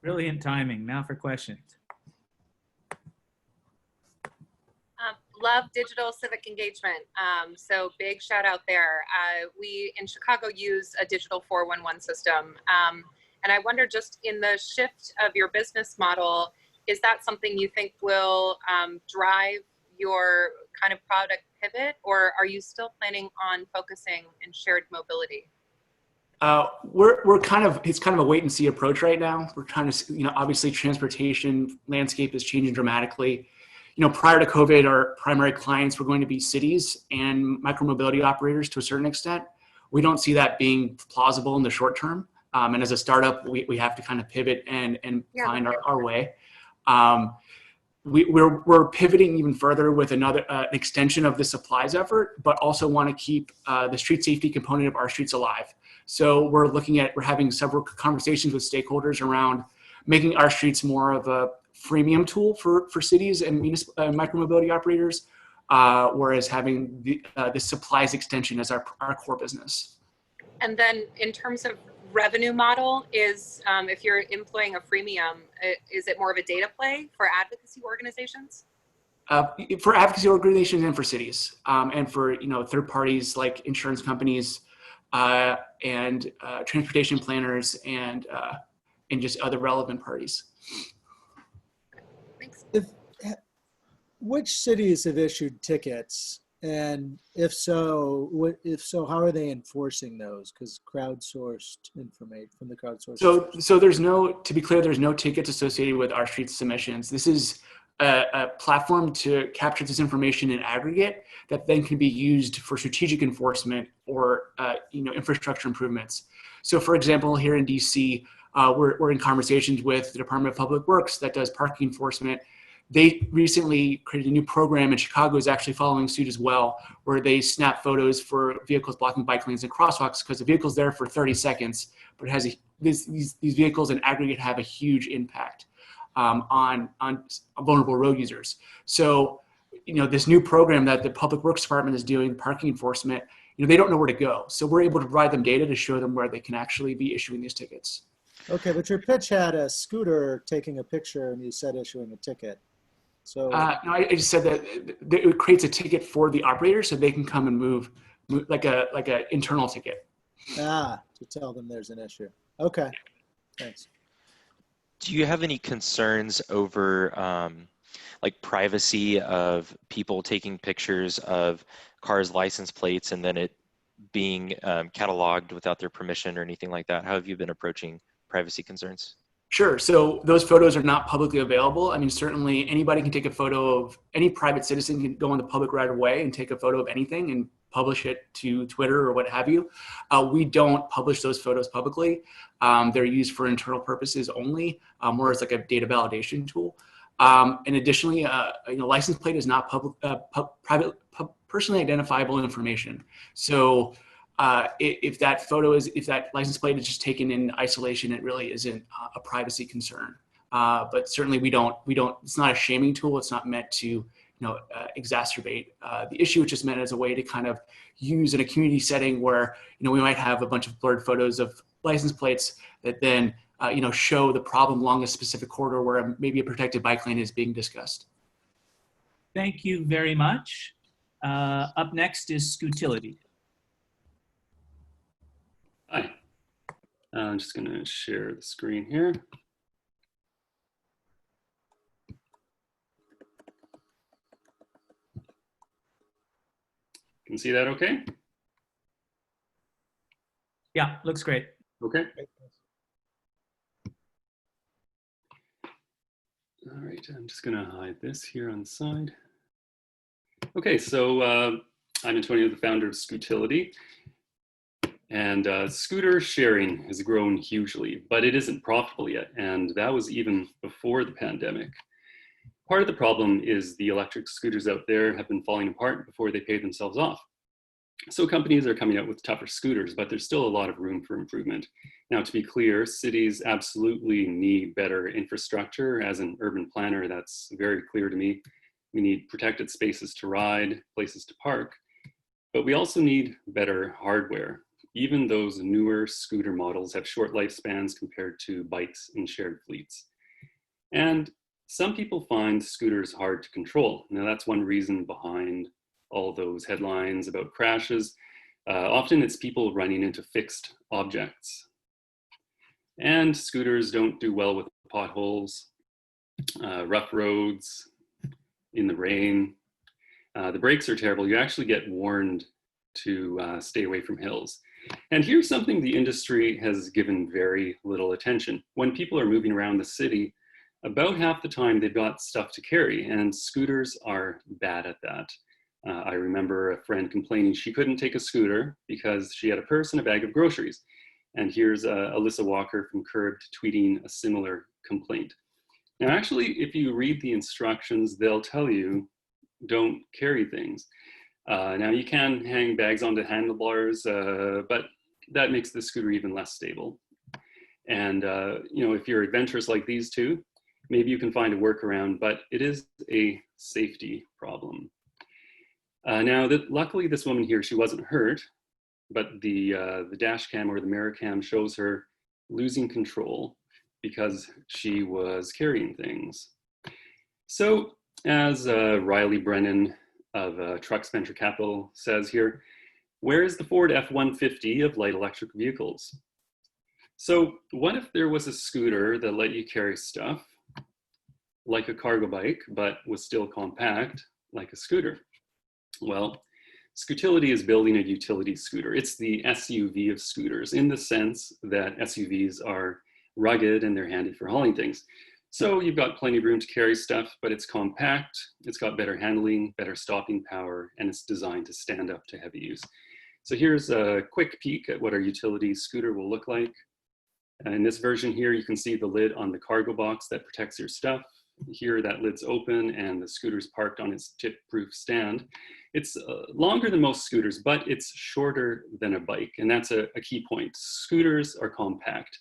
Brilliant timing. Now for questions. Love digital civic engagement. So big shout out there. We in Chicago use a digital 411 system. And I wonder, just in the shift of your business model, is that something you think will drive your kind of product pivot, or are you still planning on focusing in shared mobility? It's kind of a wait and see approach right now. We're trying to, obviously transportation landscape is changing dramatically. Prior to COVID, our primary clients were going to be cities and micromobility operators to a certain extent. We don't see that being plausible in the short term. And as a startup, we have to kind of pivot and find our way. We're pivoting even further with another extension of the supplies effort, but also want to keep the street safety component of OurStreets alive. So we're having several conversations with stakeholders around making OurStreets more of a freemium tool for cities and micromobility operators, whereas having the supplies extension as our core business. And then in terms of revenue model, is if you're employing a freemium, is it more of a data play for advocacy organizations? For advocacy organizations and for cities, and for third parties like insurance companies and transportation planners and just other relevant parties. Which cities have issued tickets, and if so, how are they enforcing those? Because crowdsourced information from the crowdsourced. So there's to be clear, there's no tickets associated with OurStreets submissions. This is a platform to capture this information in aggregate that then can be used for strategic enforcement or infrastructure improvements. So for example, here in DC, we're in conversations with the Department of Public Works that does parking enforcement. They recently created a new program, and Chicago is actually following suit as well, where they snap photos for vehicles blocking bike lanes and crosswalks because the vehicle's there for 30 seconds, but it has these vehicles in aggregate have a huge impact on vulnerable road users. So, this new program that the Public Works Department is doing, parking enforcement, they don't know where to go. So we're able to provide them data to show them where they can actually be issuing these tickets. Okay, but your pitch had a scooter taking a picture, and you said issuing a ticket. So no, I just said that it creates a ticket for the operator so they can come and move like a internal ticket. To tell them there's an issue. Okay, thanks. Do you have any concerns over like privacy of people taking pictures of cars' license plates and then it being cataloged without their permission or anything like that? How have you been approaching privacy concerns? Sure. So those photos are not publicly available. I mean, certainly anybody can take a photo of any private citizen can go on the public right away and take a photo of anything and publish it to Twitter or what have you. We don't publish those photos publicly. They're used for internal purposes only, more as like a data validation tool. And additionally, license plate is not personally identifiable information. So if that license plate is just taken in isolation, it really isn't a privacy concern. But certainly we don't, it's not a shaming tool. It's not meant to, exacerbate the issue. It's just meant as a way to kind of use in a community setting where, we might have a bunch of blurred photos of license plates that then, show the problem along a specific corridor where maybe a protected bike lane is being discussed. Thank you very much. Up next is Scootility. Hi, I'm just going to share the screen here. Can you see that okay? Yeah, looks great. Okay. All right, I'm just going to hide this here on the side. Okay, so I'm Antonio, the founder of Scootility. And scooter sharing has grown hugely, but it isn't profitable yet. And that was even before the pandemic. Part of the problem is the electric scooters out there have been falling apart before they pay themselves off. So companies are coming out with tougher scooters, but there's still a lot of room for improvement. Now, to be clear, cities absolutely need better infrastructure. As an urban planner, that's very clear to me. We need protected spaces to ride, places to park, but we also need better hardware. Even those newer scooter models have short lifespans compared to bikes in shared fleets. And some people find scooters hard to control. Now, that's one reason behind all those headlines about crashes. Often it's people running into fixed objects. And scooters don't do well with potholes, rough roads, in the rain. The brakes are terrible. You actually get warned to stay away from hills. And here's something the industry has given very little attention. When people are moving around the city, about half the time they've got stuff to carry, and scooters are bad at that. I remember a friend complaining she couldn't take a scooter because she had a purse and a bag of groceries. And here's Alyssa Walker from Curbed tweeting a similar complaint. Now, actually, if you read the instructions, they'll tell you don't carry things. Now, you can hang bags onto handlebars, but that makes the scooter even less stable. And if you're adventurous like these two, maybe you can find a workaround, but it is a safety problem. Luckily, this woman here, she wasn't hurt, but the dash cam or the mirror cam shows her losing control because she was carrying things. So, as Riley Brennan of Trucks Venture Capital says here, where is the Ford F-150 of light electric vehicles? So what if there was a scooter that let you carry stuff like a cargo bike, but was still compact like a scooter? Well, Scootility is building a utility scooter. It's the SUV of scooters in the sense that SUVs are rugged and they're handy for hauling things. So you've got plenty of room to carry stuff, but it's compact, it's got better handling, better stopping power, and it's designed to stand up to heavy use. So here's a quick peek at what our utility scooter will look like. In this version here, you can see the lid on the cargo box that protects your stuff. Here, that lid's open and the scooter's parked on its tip-proof stand. It's longer than most scooters, but it's shorter than a bike, and that's a key point. Scooters are compact.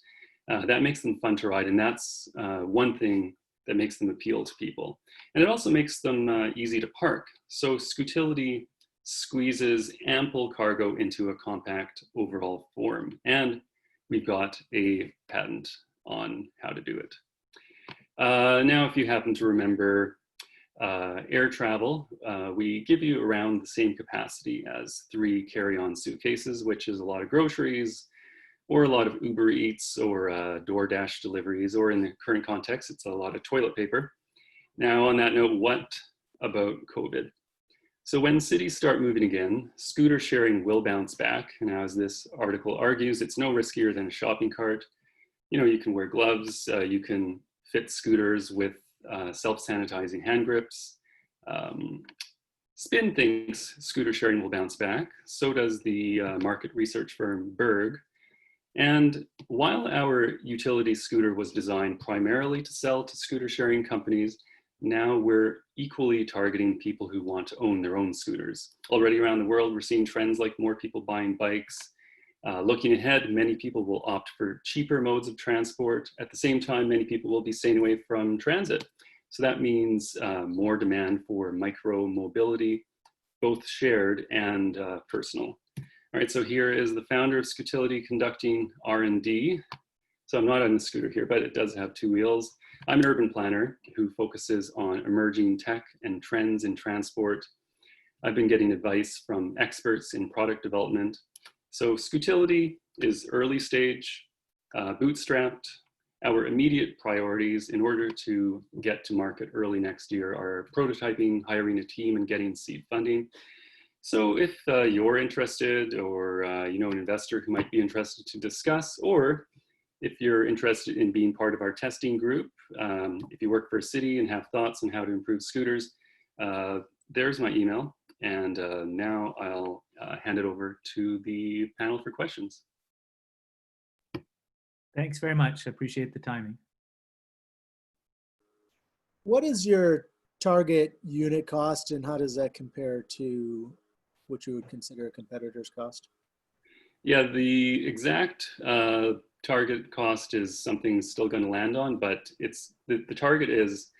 That makes them fun to ride, and that's one thing that makes them appeal to people. And it also makes them easy to park. So Scootility squeezes ample cargo into a compact overall form, and we've got a patent on how to do it. Now, if you happen to remember air travel, we give you around the same capacity as 3 carry-on suitcases, which is a lot of groceries, or a lot of Uber Eats or DoorDash deliveries, or in the current context, it's a lot of toilet paper. Now, on that note, what about COVID? So when cities start moving again, scooter sharing will bounce back. And as this article argues, it's no riskier than a shopping cart. You know, you can wear gloves, you can fit scooters with self-sanitizing hand grips. Spin thinks scooter sharing will bounce back. So does the market research firm Berg. And while our utility scooter was designed primarily to sell to scooter sharing companies, now we're equally targeting people who want to own their own scooters. Already around the world, we're seeing trends like more people buying bikes. Looking ahead, many people will opt for cheaper modes of transport. At the same time, many people will be staying away from transit. So that means more demand for micro mobility, both shared and personal. All right, so here is the founder of Scootility conducting R&D. So I'm not on the scooter here, but it does have two wheels. I'm an urban planner who focuses on emerging tech and trends in transport. I've been getting advice from experts in product development. So Scootility is early stage, bootstrapped. Our immediate priorities in order to get to market early next year are prototyping, hiring a team, and getting seed funding. So if you're interested, or you know an investor who might be interested to discuss, or if you're interested in being part of our testing group, if you work for a city and have thoughts on how to improve scooters, there's my email. And now I'll hand it over to the panel for questions. Thanks very much. I appreciate the timing. What is your target unit cost, and how does that compare to what you would consider a competitor's cost? Yeah, the exact target cost is something still going to land on, but it's the target is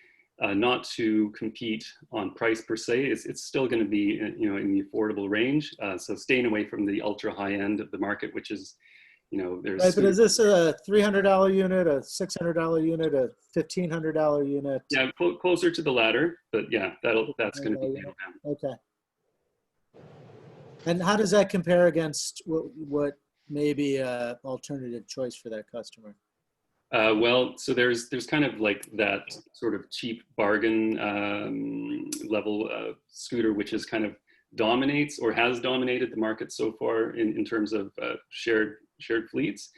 not to compete on price per se. It's still going to be, you know, in the affordable range. So staying away from the ultra high end of the market, which is, you know, there's. Right, but is this a $300 unit, a $600 unit, a $1,500 unit? Yeah, closer to the latter, but yeah, that's going to be nailed down. Okay. And how does that compare against what may be an alternative choice for that customer? Well, so there's kind of like that sort of cheap bargain level scooter, which is kind of dominates or has dominated the market so far in terms of shared fleets.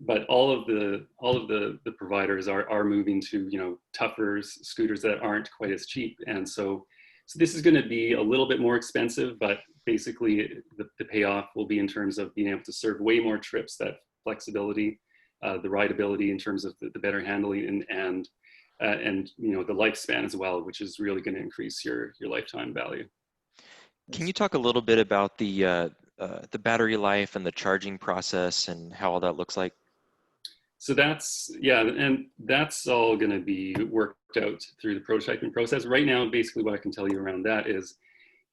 But all of the providers are moving to, you know, tougher scooters that aren't quite as cheap, and so this is going to be a little bit more expensive, but basically the payoff will be in terms of being able to serve way more trips, that flexibility, the rideability in terms of the better handling, and you know, the lifespan as well, which is really going to increase your lifetime value. Can you talk a little bit about the battery life and the charging process and how all that looks like? So that's, yeah, and that's all going to be worked out through the prototyping process. Right now, basically what I can tell you around that is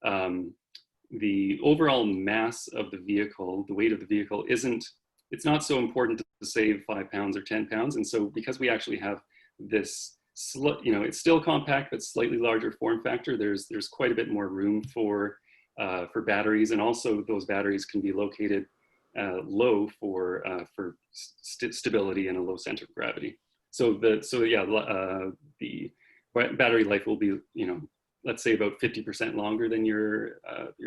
the overall mass of the vehicle, the weight of the vehicle it's not so important to save 5 pounds or 10 pounds. And so because we actually have this, you know, it's still compact, but slightly larger form factor, there's quite a bit more room for batteries. And also those batteries can be located low for stability and a low center of gravity. So the battery life will be, you know, let's say about 50% longer than your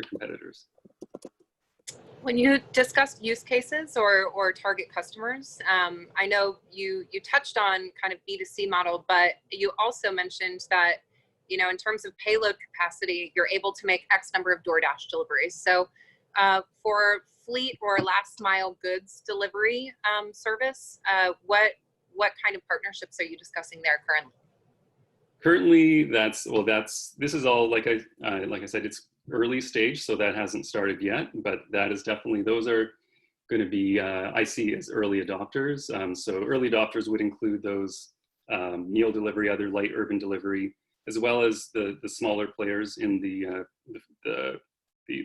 competitors. When you discussed use cases or target customers, I know you touched on kind of B2C model, but you also mentioned that, you know, in terms of payload capacity, you're able to make X number of DoorDash deliveries. So for fleet or last mile goods delivery service, what kind of partnerships are you discussing there currently? Currently, this is all, like I said, it's early stage, so that hasn't started yet, but that is definitely, those are going to be, I see as early adopters. So early adopters would include those meal delivery, other light urban delivery, as well as the smaller players in the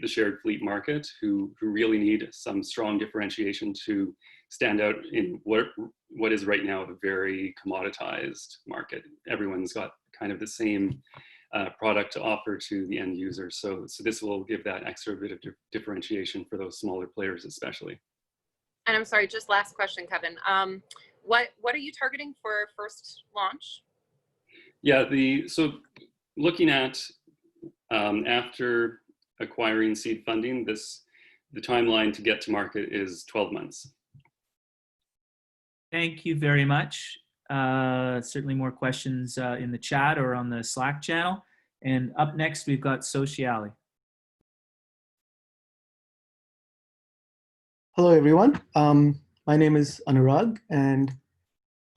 shared fleet market who really need some strong differentiation to stand out in what is right now a very commoditized market. Everyone's got kind of the same product to offer to the end user. So this will give that extra bit of differentiation for those smaller players especially. And I'm sorry, just last question, Kevin. What are you targeting for first launch? Yeah, so looking at after acquiring seed funding, the timeline to get to market is 12 months. Thank you very much. Certainly more questions in the chat or on the Slack channel. And up next, we've got Sociali. Hello, everyone. My name is Anurag, and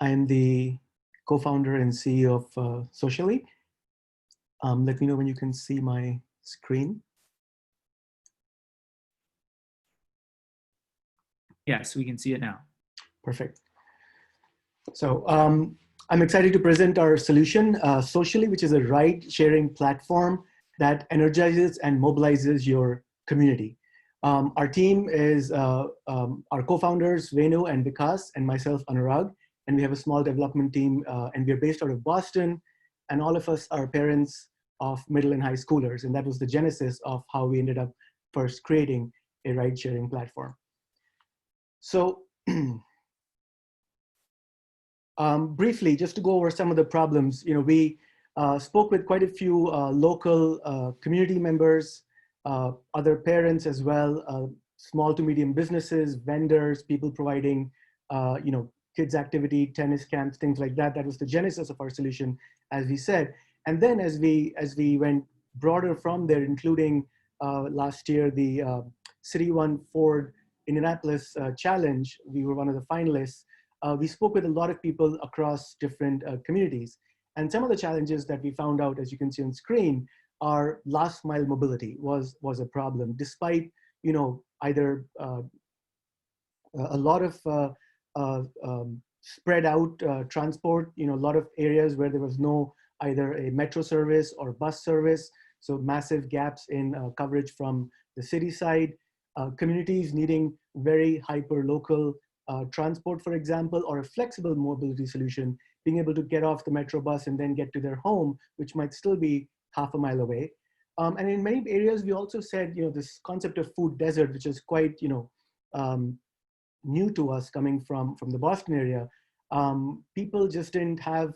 I'm the co-founder and CEO of Sociali. Let me know when you can see my screen. Yes, we can see it now. Perfect. So I'm excited to present our solution, Sociali, which is a ride-sharing platform that energizes and mobilizes your community. Our team is our co-founders, Venu and Vikas, and myself, Anurag, and we have a small development team, and we're based out of Boston, and all of us are parents of middle and high schoolers, and that was the genesis of how we ended up first creating a ride-sharing platform. So briefly, just to go over some of the problems, we spoke with quite a few local community members, other parents as well, small to medium businesses, vendors, people providing, kids activity, tennis camps, things like that. That was the genesis of our solution, as we said. And then as we went broader from there, including last year, the City One Ford Indianapolis Challenge, we were one of the finalists. We spoke with a lot of people across different communities. And some of the challenges that we found out, as you can see on screen, are last mile mobility was a problem, despite, either a lot of spread out transport, a lot of areas where there was no either a metro service or bus service. So massive gaps in coverage from the city side, communities needing very hyper local transport, for example, or a flexible mobility solution, being able to get off the metro bus and then get to their home, which might still be half a mile away. And in many areas, we also said, this concept of food desert, which is quite, new to us coming from the Boston area. People just didn't have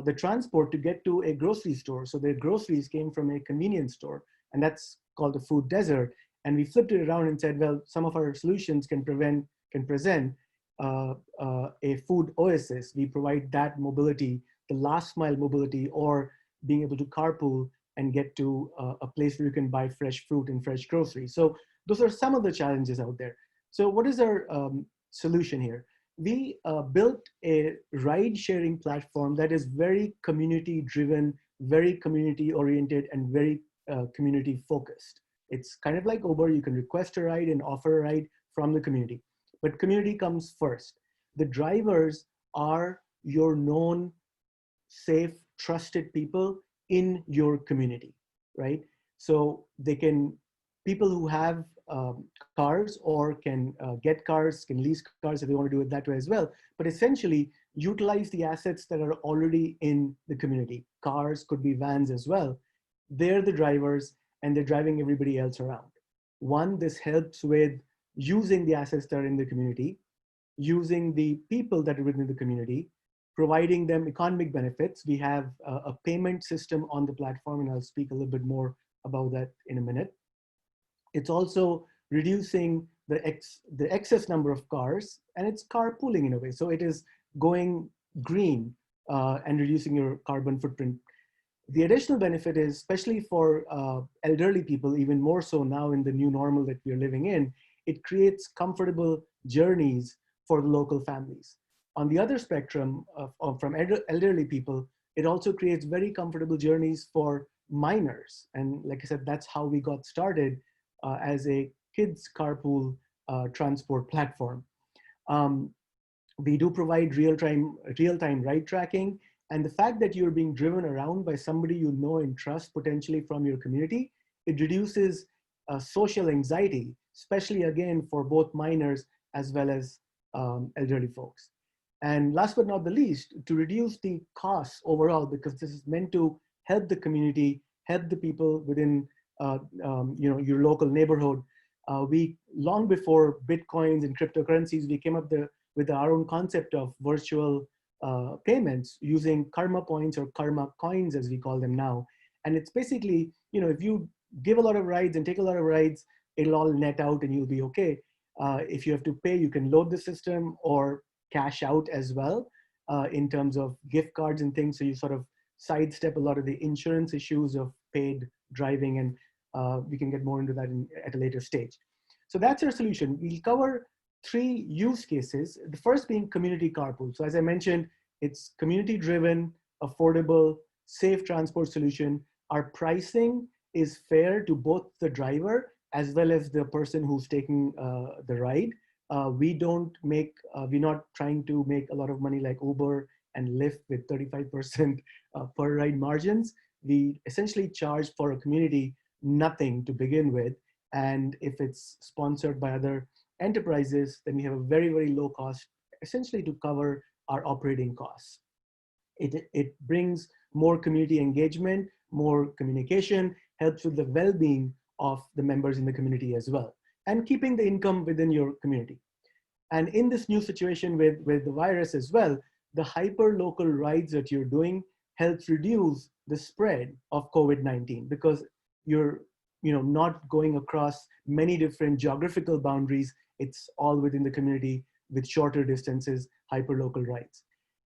the transport to get to a grocery store. So their groceries came from a convenience store, and that's called a food desert. And we flipped it around and said, well, some of our solutions can present a food oasis. We provide that mobility, the last mile mobility, or being able to carpool and get to a place where you can buy fresh fruit and fresh groceries. So those are some of the challenges out there. So what is our solution here? We built a ride sharing platform that is very community driven, very community oriented, and very community focused. It's kind of like Uber. You can request a ride and offer a ride from the community, but community comes first. The drivers are your known, safe, trusted people in your community, right? So people who have cars or can get cars, can lease cars if they want to do it that way as well, but essentially utilize the assets that are already in the community. Cars could be vans as well. They're the drivers and they're driving everybody else around. One, this helps with using the assets that are in the community, using the people that are within the community, providing them economic benefits. We have a payment system on the platform, and I'll speak a little bit more about that in a minute. It's also reducing the excess number of cars, and it's carpooling in a way. So it is going green and reducing your carbon footprint. The additional benefit is, especially for elderly people, even more so now in the new normal that we're living in, it creates comfortable journeys for the local families. On the other spectrum from elderly people, it also creates very comfortable journeys for minors. And like I said, that's how we got started as a kids carpool transport platform. We do provide real-time ride tracking. And the fact that you're being driven around by somebody you know and trust, potentially from your community, it reduces social anxiety, especially again for both minors as well as elderly folks. And last but not the least, to reduce the costs overall, because this is meant to help the community, help the people within your local neighborhood. We, long before Bitcoins and cryptocurrencies, we came up with our own concept of virtual payments using karma points or karma coins, as we call them now. And it's basically, if you give a lot of rides and take a lot of rides, it'll all net out and you'll be okay. If you have to pay, you can load the system or cash out as well in terms of gift cards and things. So you sort of sidestep a lot of the insurance issues of paid driving, and we can get more into that at a later stage. So that's our solution. We'll cover 3 use cases. The first being community carpool. So as I mentioned, it's community-driven, affordable, safe transport solution. Our pricing is fair to both the driver as well as the person who's taking the ride. We're not trying to make a lot of money like Uber and Lyft with 35% per ride margins. We essentially charge for a community nothing to begin with. And if it's sponsored by other enterprises, then we have a very, very low cost, essentially to cover our operating costs. It brings more community engagement, more communication, helps with the well-being of the members in the community as well, and keeping the income within your community. And in this new situation with the virus as well, the hyper-local rides that you're doing helps reduce the spread of COVID-19, because you're not going across many different geographical boundaries. It's all within the community with shorter distances, hyper-local rides.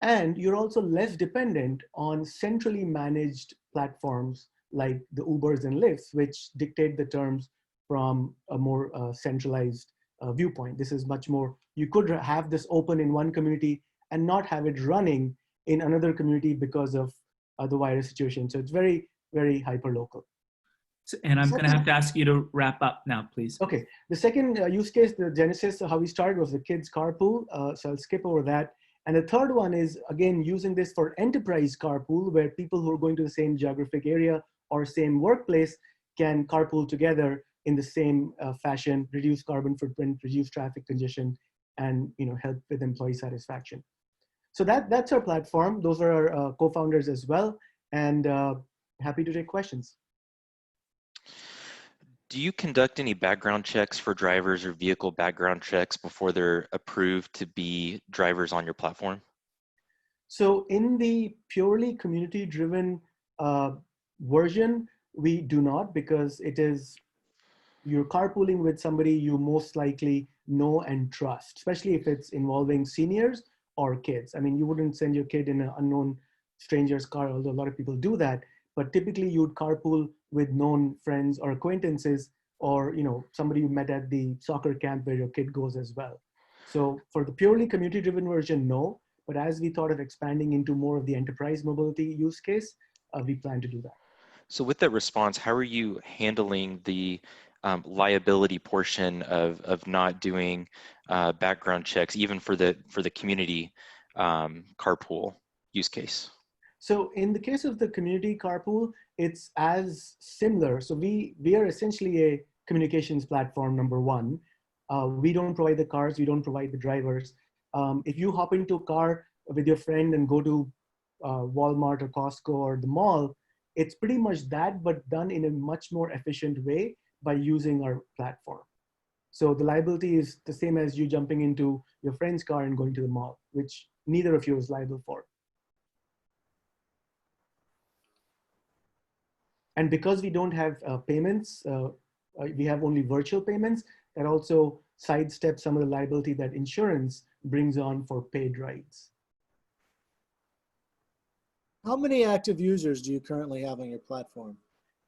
And you're also less dependent on centrally managed platforms like the Ubers and Lyfts, which dictate the terms from a more centralized viewpoint. This is much more, you could have this open in one community and not have it running in another community because of the virus situation. So it's very, very hyper-local. And I'm going to have to ask you to wrap up now, please. Okay. The second use case, the genesis of how we started, was the kids carpool. So I'll skip over that. And the third one is, again, using this for enterprise carpool, where people who are going to the same geographic area or same workplace can carpool together in the same fashion, reduce carbon footprint, reduce traffic congestion, and help with employee satisfaction. So that's our platform. Those are our co-founders as well, and happy to take questions. Do you conduct any background checks for drivers or vehicle background checks before they're approved to be drivers on your platform? So in the purely community-driven version, we do not, because you're carpooling with somebody you most likely know and trust, especially if it's involving seniors or kids. I mean, you wouldn't send your kid in an unknown stranger's car, although a lot of people do that. But typically you'd carpool with known friends or acquaintances, or somebody you met at the soccer camp where your kid goes as well. So for the purely community-driven version, no. But as we thought of expanding into more of the enterprise mobility use case, we plan to do that. So with that response, how are you handling the liability portion of not doing background checks, even for the community carpool use case? So in the case of the community carpool, it's as similar. So we are essentially a communications platform, number one. We don't provide the cars, we don't provide the drivers. If you hop into a car with your friend and go to Walmart or Costco or the mall, it's pretty much that, but done in a much more efficient way by using our platform. So the liability is the same as you jumping into your friend's car and going to the mall, which neither of you is liable for. And because we don't have payments, we have only virtual payments, that also sidesteps some of the liability that insurance brings on for paid rides. How many active users do you currently have on your platform?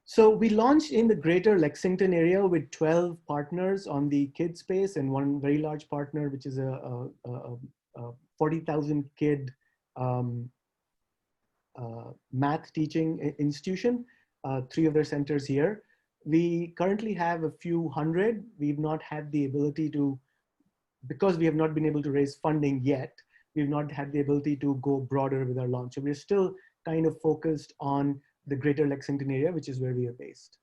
So we launched in the greater Lexington area with 12 partners on the kid space, and one very large partner, which is a 40,000 kid math teaching institution. 3 of their centers here. We currently have a few hundred. We've not had the ability to, because we have not been able to raise funding yet, we've not had the ability to go broader with our launch. So we're still kind of focused on the greater Lexington area, which is where we are based.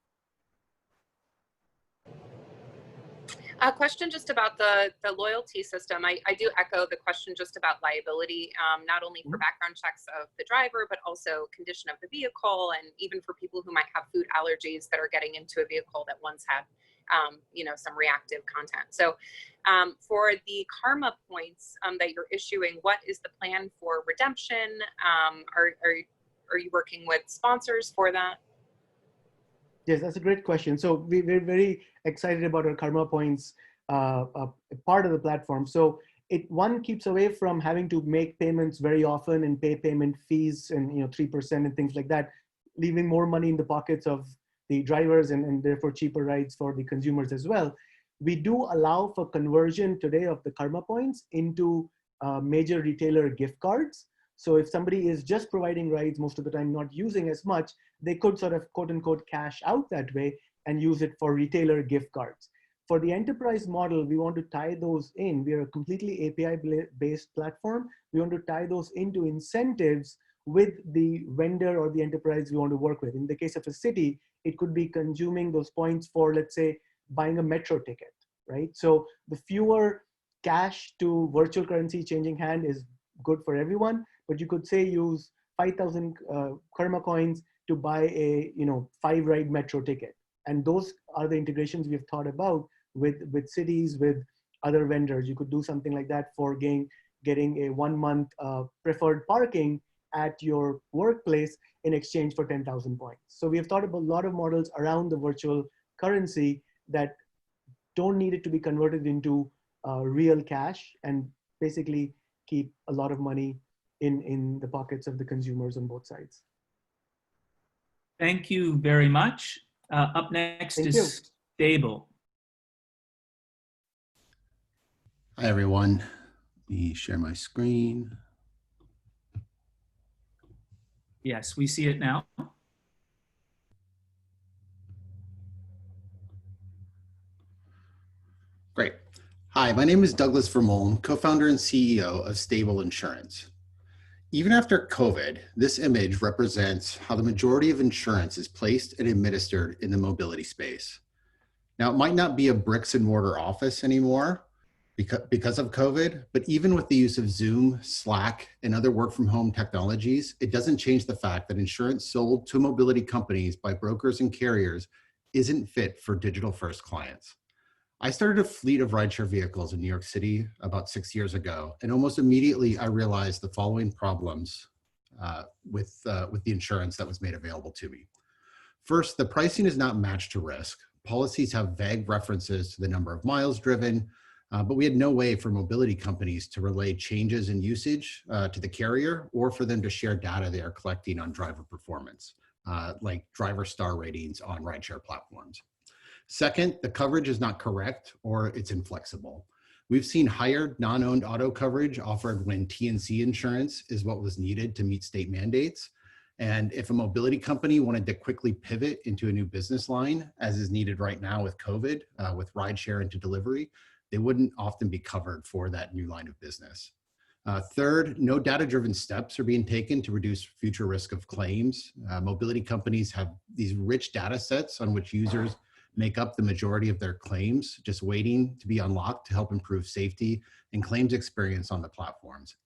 A question just about the loyalty system. I do echo the question just about liability, not only for background checks of the driver, but also condition of the vehicle, and even for people who might have food allergies that are getting into a vehicle that once had some reactive content. So for the karma points that you're issuing, what is the plan for redemption? Are you working with sponsors for that? Yes, that's a great question. So we're very excited about our karma points part of the platform. So one keeps away from having to make payments very often and pay payment fees and 3% and things like that, leaving more money in the pockets of the drivers and therefore cheaper rides for the consumers as well. We do allow for conversion today of the karma points into major retailer gift cards. So if somebody is just providing rides most of the time, not using as much, they could sort of quote unquote cash out that way and use it for retailer gift cards. For the enterprise model, we want to tie those in. We are a completely API-based platform. We want to tie those into incentives with the vendor or the enterprise we want to work with. In the case of a city, it could be consuming those points for, let's say, buying a metro ticket, right? So the fewer cash to virtual currency changing hand is good for everyone, but you could say use 5,000 karma coins to buy a 5-ride metro ticket. And those are the integrations we've thought about with cities, with other vendors. You could do something like that for getting a 1-month preferred parking at your workplace in exchange for 10,000 points. So we have thought about a lot of models around the virtual currency that don't need it to be converted into real cash and basically keep a lot of money in the pockets of the consumers on both sides. Thank you very much. Up next Thank is you. Stable. Hi, everyone. Let me share my screen. Yes, we see it now. Great. Hi, my name is Douglas Vermolm, co-founder and CEO of Stable Insurance. Even after COVID, this image represents how the majority of insurance is placed and administered in the mobility space. Now, it might not be a bricks and mortar office anymore because of COVID, but even with the use of Zoom, Slack, and other work from home technologies, it doesn't change the fact that insurance sold to mobility companies by brokers and carriers isn't fit for digital first clients. I started a fleet of rideshare vehicles in New York City about 6 years ago, and almost immediately I realized the following problems with the insurance that was made available to me. First, the pricing is not matched to risk. Policies have vague references to the number of miles driven, but we had no way for mobility companies to relay changes in usage to the carrier or for them to share data they are collecting on driver performance, like driver star ratings on rideshare platforms. Second, the coverage is not correct or it's inflexible. We've seen higher non-owned auto coverage offered when TNC insurance is what was needed to meet state mandates. And if a mobility company wanted to quickly pivot into a new business line, as is needed right now with COVID, with rideshare into delivery, they wouldn't often be covered for that new line of business. Third, no data-driven steps are being taken to reduce future risk of claims. Mobility companies have these rich data sets on which users make up the majority of their claims, just waiting to be unlocked to help improve safety and claims experience on the platforms.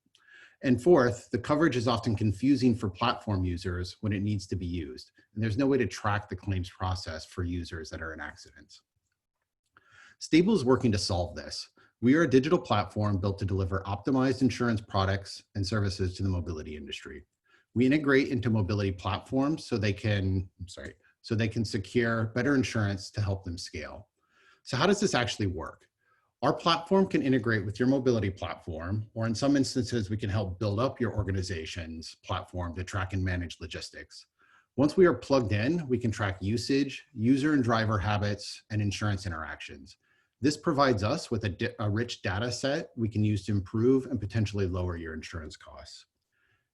And fourth, the coverage is often confusing for platform users when it needs to be used. And there's no way to track the claims process for users that are in accidents. Stable is working to solve this. We are a digital platform built to deliver optimized insurance products and services to the mobility industry. We integrate into mobility platforms so they can secure better insurance to help them scale. So how does this actually work? Our platform can integrate with your mobility platform, or in some instances, we can help build up your organization's platform to track and manage logistics. Once we are plugged in, we can track usage, user and driver habits, and insurance interactions. This provides us with a rich data set we can use to improve and potentially lower your insurance costs.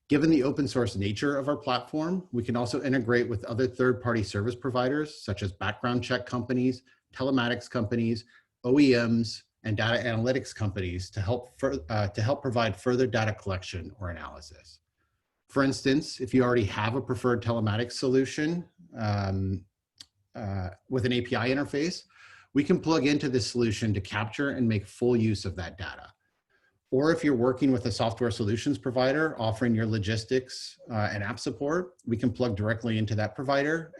Given the open source nature of our platform, we can also integrate with other third-party service providers, such as background check companies, telematics companies, OEMs, and data analytics companies to help provide further data collection or analysis. For instance, if you already have a preferred telematics solution with an API interface, we can plug into this solution to capture and make full use of that data. Or if you're working with a software solutions provider offering your logistics and app support, we can plug directly into that provider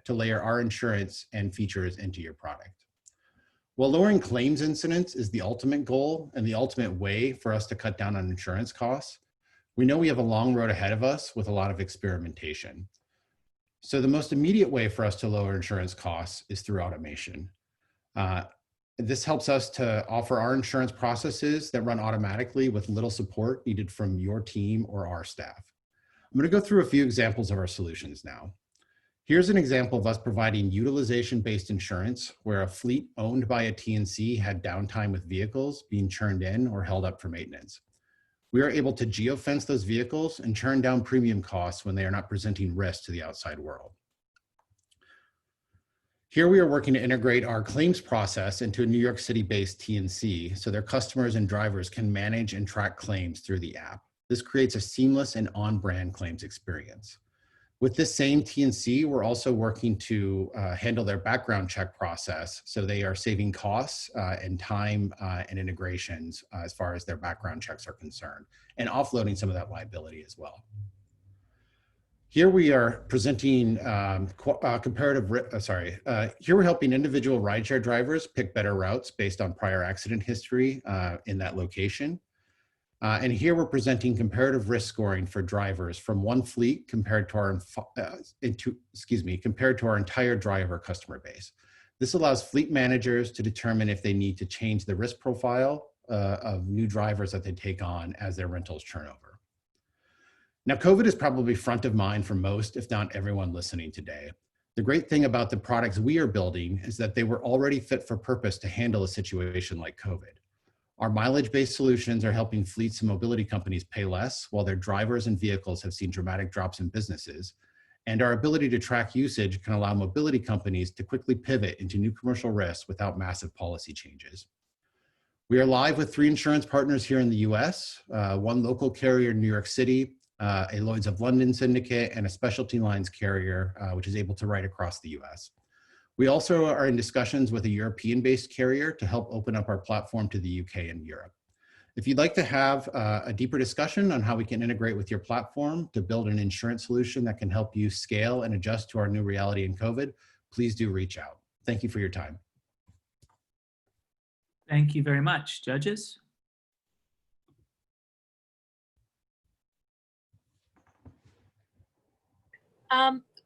to layer our insurance and features into your product. While lowering claims incidents is the ultimate goal and the ultimate way for us to cut down on insurance costs, we know we have a long road ahead of us with a lot of experimentation. So the most immediate way for us to lower insurance costs is through automation. This helps us to offer our insurance processes that run automatically with little support needed from your team or our staff. I'm going to go through a few examples of our solutions now. Here's an example of us providing utilization-based insurance where a fleet owned by a TNC had downtime with vehicles being churned in or held up for maintenance. We are able to geofence those vehicles and churn down premium costs when they are not presenting risk to the outside world. Here we are working to integrate our claims process into a New York City-based TNC so their customers and drivers can manage and track claims through the app. This creates a seamless and on-brand claims experience. With this same TNC, we're also working to handle their background check process so they are saving costs and time and integrations as far as their background checks are concerned, and offloading some of that liability as well. Here we are presenting here we're helping individual rideshare drivers pick better routes based on prior accident history in that location. And here we're presenting comparative risk scoring for drivers from one fleet compared to our entire driver customer base. This allows fleet managers to determine if they need to change the risk profile of new drivers that they take on as their rentals turn over. Now, COVID is probably front of mind for most, if not everyone listening today. The great thing about the products we are building is that they were already fit for purpose to handle a situation like COVID. Our mileage-based solutions are helping fleets and mobility companies pay less while their drivers and vehicles have seen dramatic drops in businesses. And our ability to track usage can allow mobility companies to quickly pivot into new commercial risks without massive policy changes. We are live with 3 insurance partners here in the US, one local carrier in New York City, a Lloyd's of London syndicate, and a specialty lines carrier, which is able to write across the US. We also are in discussions with a European-based carrier to help open up our platform to the UK and Europe. If you'd like to have a deeper discussion on how we can integrate with your platform to build an insurance solution that can help you scale and adjust to our new reality in COVID, please do reach out. Thank you for your time. Thank you very much. Judges?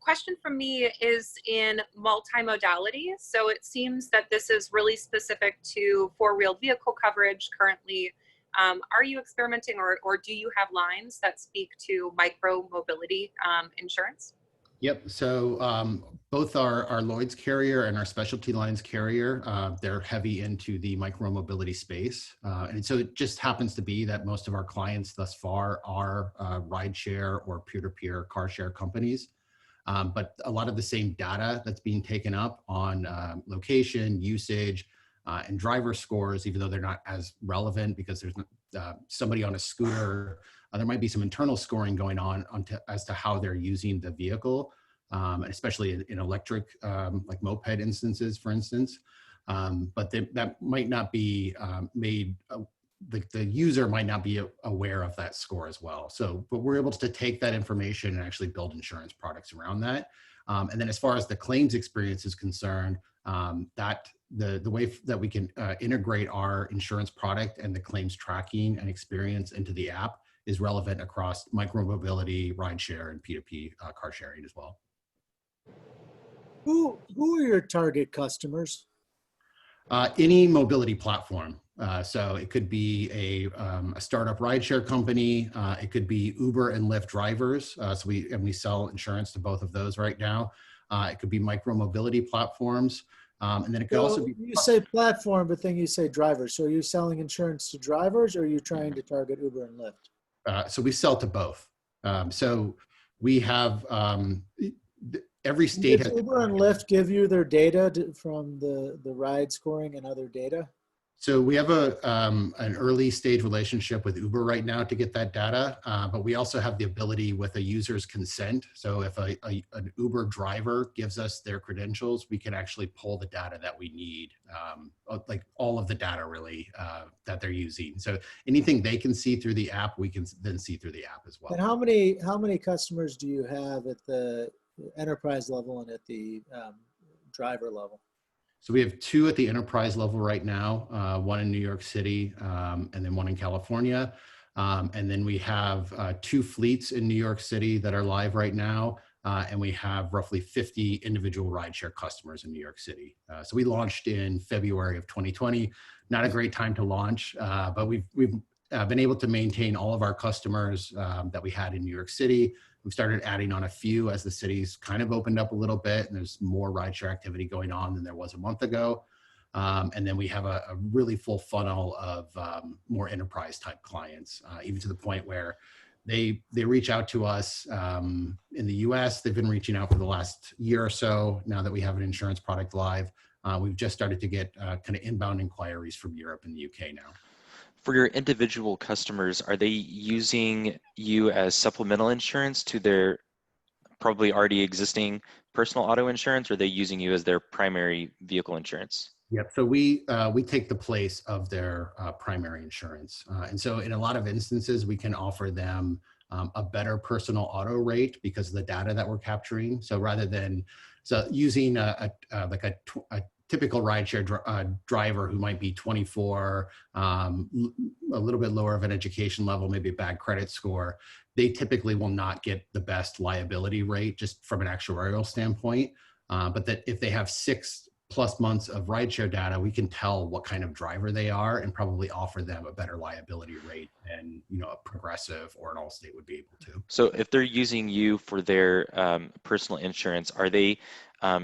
Question from me is in multimodality. So it seems that this is really specific to four-wheeled vehicle coverage currently. Are you experimenting or do you have lines that speak to micro mobility insurance? Yep, so both our Lloyd's carrier and our specialty lines carrier, they're heavy into the micro mobility space. And so it just happens to be that most of our clients thus far are rideshare or peer-to-peer car share companies. But a lot of the same data that's being taken up on location, usage, and driver scores, even though they're not as relevant because there's somebody on a scooter, there might be some internal scoring going on as to how they're using the vehicle, especially in electric, like moped instances, for instance. But that might not be the user might not be aware of that score as well. So, but we're able to take that information and actually build insurance products around that. And then as far as the claims experience is concerned, that the way that we can integrate our insurance product and the claims tracking and experience into the app is relevant across micromobility, rideshare, and P2P car sharing as well. Who are your target customers? Any mobility platform. So it could be a startup rideshare company. It could be Uber and Lyft drivers. So we sell insurance to both of those right now. It could be micro mobility platforms. And then it could also be. You say platform, but then you say drivers. So are you selling insurance to drivers or are you trying to target Uber and Lyft? So we sell to both. So we have every state. Does Uber and Lyft give you their data from the ride scoring and other data? So we have an early stage relationship with Uber right now to get that data, but we also have the ability with a user's consent. So if an Uber driver gives us their credentials, we can actually pull the data that we need, like all of the data really that they're using. So anything they can see through the app, we can then see through the app as well. And how many customers do you have at the enterprise level and at the driver level? So we have 2 at the enterprise level right now, 1 in New York City and then 1 in California. And then we have 2 fleets in New York City that are live right now. And we have roughly 50 individual rideshare customers in New York City. So we launched in February of 2020. Not a great time to launch, but we've been able to maintain all of our customers that we had in New York City. We've started adding on a few as the city's kind of opened up a little bit, and there's more rideshare activity going on than there was a month ago. And then we have a really full funnel of more enterprise type clients, even to the point where they reach out to us in the US. They've been reaching out for the last year or so. Now that we have an insurance product live, we've just started to get kind of inbound inquiries from Europe and the UK now. For your individual customers, are they using you as supplemental insurance to their probably already existing personal auto insurance, or are they using you as their primary vehicle insurance? Yep. So we take the place of their primary insurance. And so in a lot of instances, we can offer them a better personal auto rate because of the data that we're capturing. So rather than using a typical rideshare driver who might be 24, a little bit lower of an education level, maybe a bad credit score, they typically will not get the best liability rate just from an actuarial standpoint. But that if they have 6+ months of rideshare data, we can tell what kind of driver they are and probably offer them a better liability rate than a Progressive or an Allstate would be able to. So if they're using you for their personal insurance, are they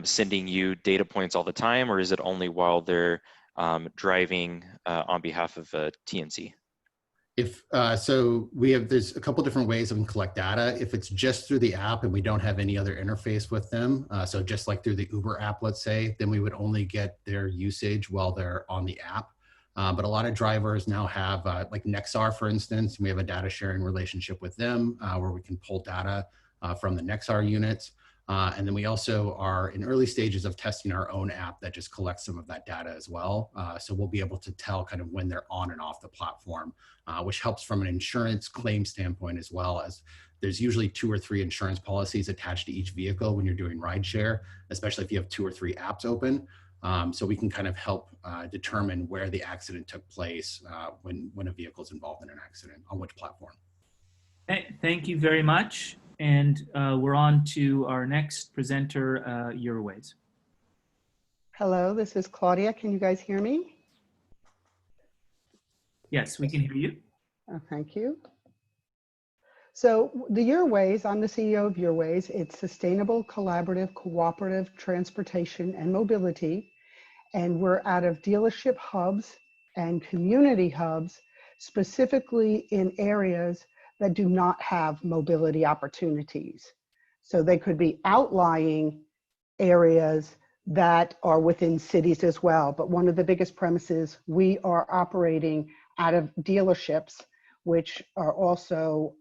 sending you data points all the time, or is it only while they're driving on behalf of TNC? So there's a couple different ways we can collect data. If it's just through the app and we don't have any other interface with them, so just like through the Uber app, let's say, then we would only get their usage while they're on the app. But a lot of drivers now have, like Nexar, for instance, we have a data sharing relationship with them where we can pull data from the Nexar units. And then we also are in early stages of testing our own app that just collects some of that data as well. So we'll be able to tell kind of when they're on and off the platform, which helps from an insurance claim standpoint, as well as there's usually 2 or 3 insurance policies attached to each vehicle when you're doing rideshare, especially if you have 2 or 3 apps open. So we can kind of help determine where the accident took place when a vehicle is involved in an accident, on which platform. Thank you very much. And we're on to our next presenter, URways. Hello, this is Claudia. Can you guys hear me? Yes, we can hear you. Thank you. So the URways, I'm the CEO of URways. It's Sustainable, Collaborative, Cooperative Transportation and Mobility. And we're out of dealership hubs and community hubs, specifically in areas that do not have mobility opportunities. So they could be outlying areas that are within cities as well. But one of the biggest premises, we are operating out of dealerships, which are also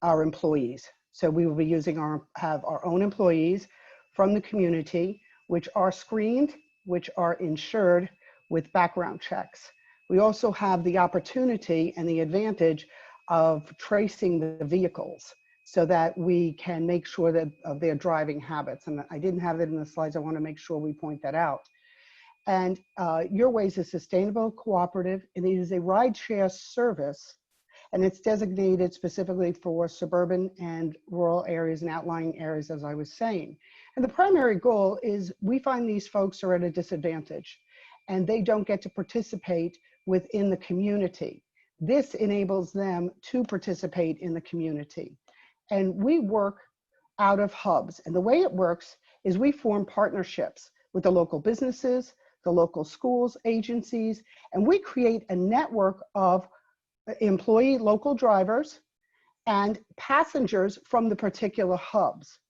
our employees. So we will be using have our own employees from the community, which are screened, which are insured with background checks. We also have the opportunity and the advantage of tracing the vehicles so that we can make sure that of their driving habits. And I didn't have it in the slides. I want to make sure we point that out. And URways is sustainable, cooperative, and it is a rideshare service. And it's designated specifically for suburban and rural areas and outlying areas, as I was saying. And the primary goal is we find these folks are at a disadvantage and they don't get to participate within the community. This enables them to participate in the community. And we work out of hubs. And the way it works is we form partnerships with the local businesses, the local schools, agencies, and we create a network of employee local drivers and passengers from the particular hubs.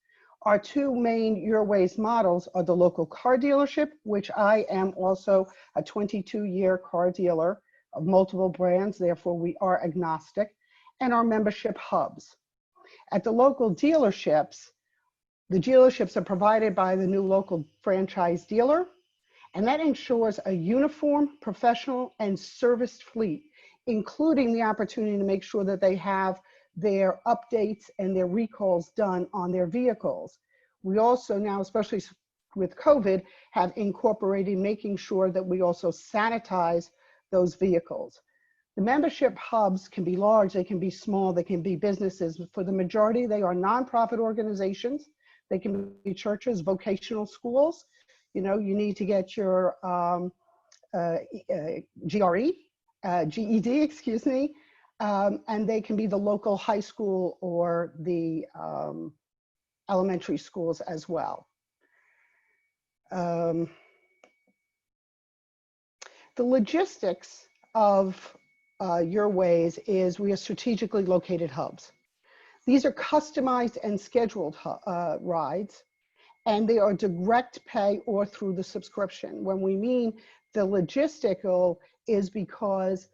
Our 2 main URways models are the local car dealership, which I am also a 22-year car dealer of multiple brands, therefore we are agnostic, and our membership hubs. At the local dealerships, the dealerships are provided by the new local franchise dealer, and that ensures a uniform, professional, and serviced fleet, including the opportunity to make sure that they have their updates and their recalls done on their vehicles. We also now, especially with COVID, have incorporated making sure that we also sanitize those vehicles. The membership hubs can be large, they can be small, they can be businesses. For the majority, they are nonprofit organizations. They can be churches, vocational schools. You know, you need to get your GED, excuse me, and they can be the local high school or the elementary schools as well. The logistics of URways is we are strategically located hubs. These are customized and scheduled rides, and they are direct pay or through the subscription. When we mean the logistical is because,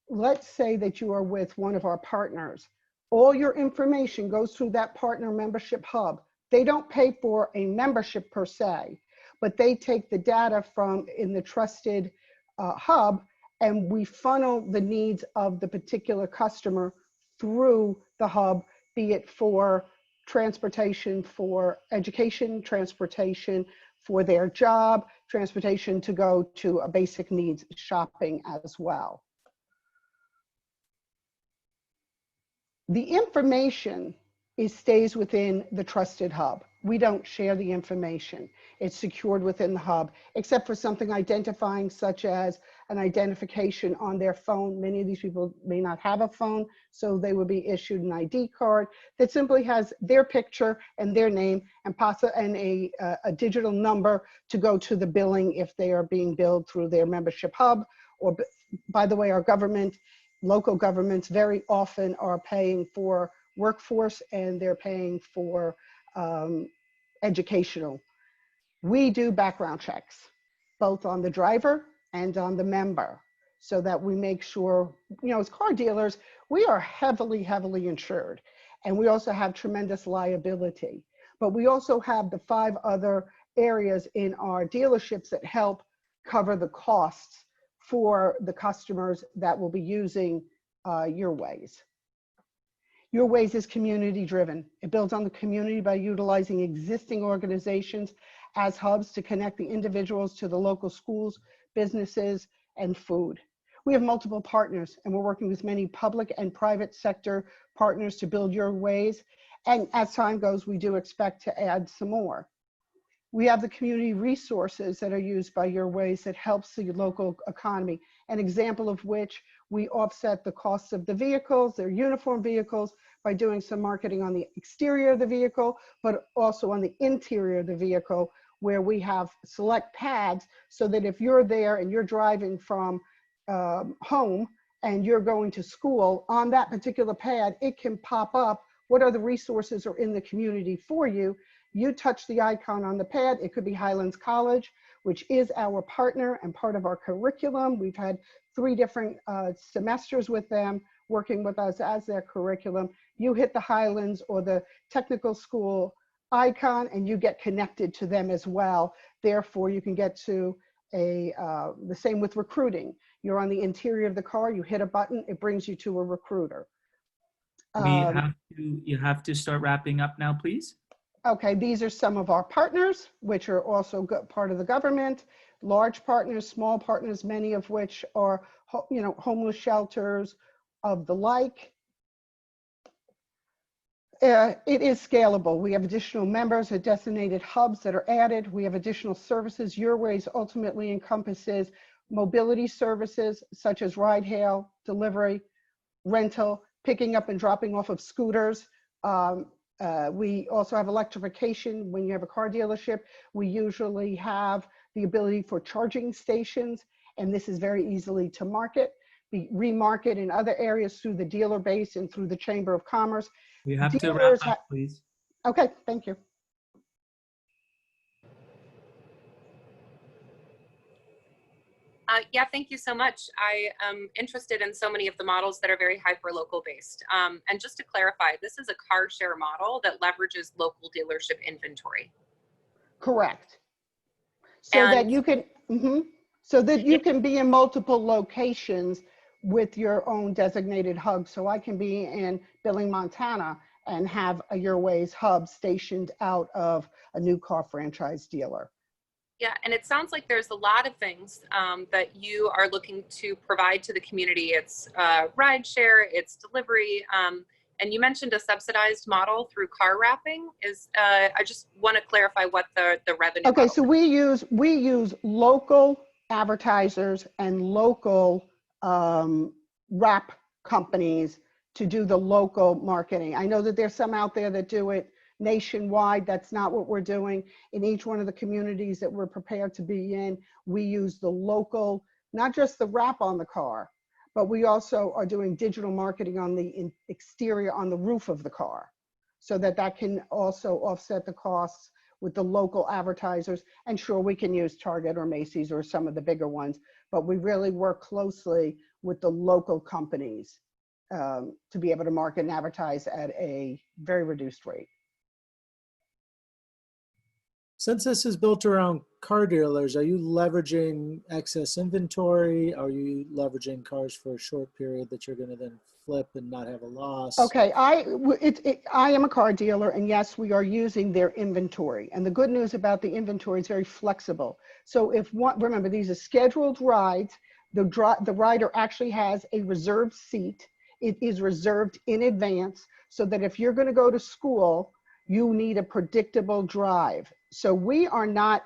let's say that you are with one of our partners. All your information goes through that partner membership hub. They don't pay for a membership per se, but they take the data from in the trusted hub, and we funnel the needs of the particular customer through the hub, be it for transportation, for education, transportation for their job, transportation to go to a basic needs shopping as well. The information stays within the trusted hub. We don't share the information. It's secured within the hub, except for something identifying, such as an identification on their phone. Many of these people may not have a phone, so they will be issued an ID card that simply has their picture and their name and a digital number to go to the billing if they are being billed through their membership hub. Or, by the way, our government, local governments very often are paying for workforce, and they're paying for educational. We do background checks, both on the driver and on the member, so that we make sure, you know, as car dealers, we are heavily, heavily insured. And we also have tremendous liability. But we also have the 5 other areas in our dealerships that help cover the costs for the customers that will be using URways. URways is community driven. It builds on the community by utilizing existing organizations as hubs to connect the individuals to the local schools, businesses, and food. We have multiple partners, and we're working with many public and private sector partners to build URways. And as time goes, we do expect to add some more. We have the community resources that are used by URways that helps the local economy. An example of which, we offset the costs of the vehicles, their uniform vehicles, by doing some marketing on the exterior of the vehicle, but also on the interior of the vehicle, where we have select pads, so that if you're there and you're driving from home and you're going to school, on that particular pad, it can pop up what are the resources are in the community for you. You touch the icon on the pad. It could be Highlands College, which is our partner and part of our curriculum. We've had 3 different semesters with them, working with us as their curriculum. You hit the Highlands or the technical school icon and you get connected to them as well. Therefore, you can get to the same with recruiting. You're on the interior of the car, you hit a button, it brings you to a recruiter. You have to start wrapping up now, please. Okay, these are some of our partners, which are also part of the government, large partners, small partners, many of which are, you know, homeless shelters of the like. It is scalable. We have additional members at designated hubs that are added. We have additional services. URways ultimately encompasses mobility services such as ride hail, delivery, rental, picking up and dropping off of scooters. We also have electrification. When you have a car dealership, we usually have the ability for charging stations, and this is very easily to market. We remarket in other areas through the dealer base and through the Chamber of Commerce. You have to wrap up, please. Okay, thank you. Yeah, thank you so much. I am interested in so many of the models that are very hyper-local based. And just to clarify, this is a car share model that leverages local dealership inventory. Correct. So that you can, so that you can be in multiple locations with your own designated hub. So I can be in Billing, Montana, and have a URways hub stationed out of a new car franchise dealer. Yeah, and it sounds like there's a lot of things that you are looking to provide to the community. It's rideshare, it's delivery, and you mentioned a subsidized model through car wrapping. I just want to clarify what the revenue. Okay, model so we use local advertisers and local wrap companies to do the local marketing. I know that there's some out there that do it nationwide. That's not what we're doing. In each one of the communities that we're prepared to be in, we use the local, not just the wrap on the car, but we also are doing digital marketing on the exterior, on the roof of the car, so that can also offset the costs with the local advertisers. And sure, we can use Target or Macy's or some of the bigger ones, but we really work closely with the local companies to be able to market and advertise at a very reduced rate. Since this is built around car dealers, are you leveraging excess inventory? Are you leveraging cars for a short period that you're going to then flip and not have a loss? Okay, I am a car dealer, and yes, we are using their inventory. And the good news about the inventory is very flexible. So remember, these are scheduled rides. The rider actually has a reserved seat. It is reserved in advance so that if you're going to go to school, you need a predictable drive. So we're not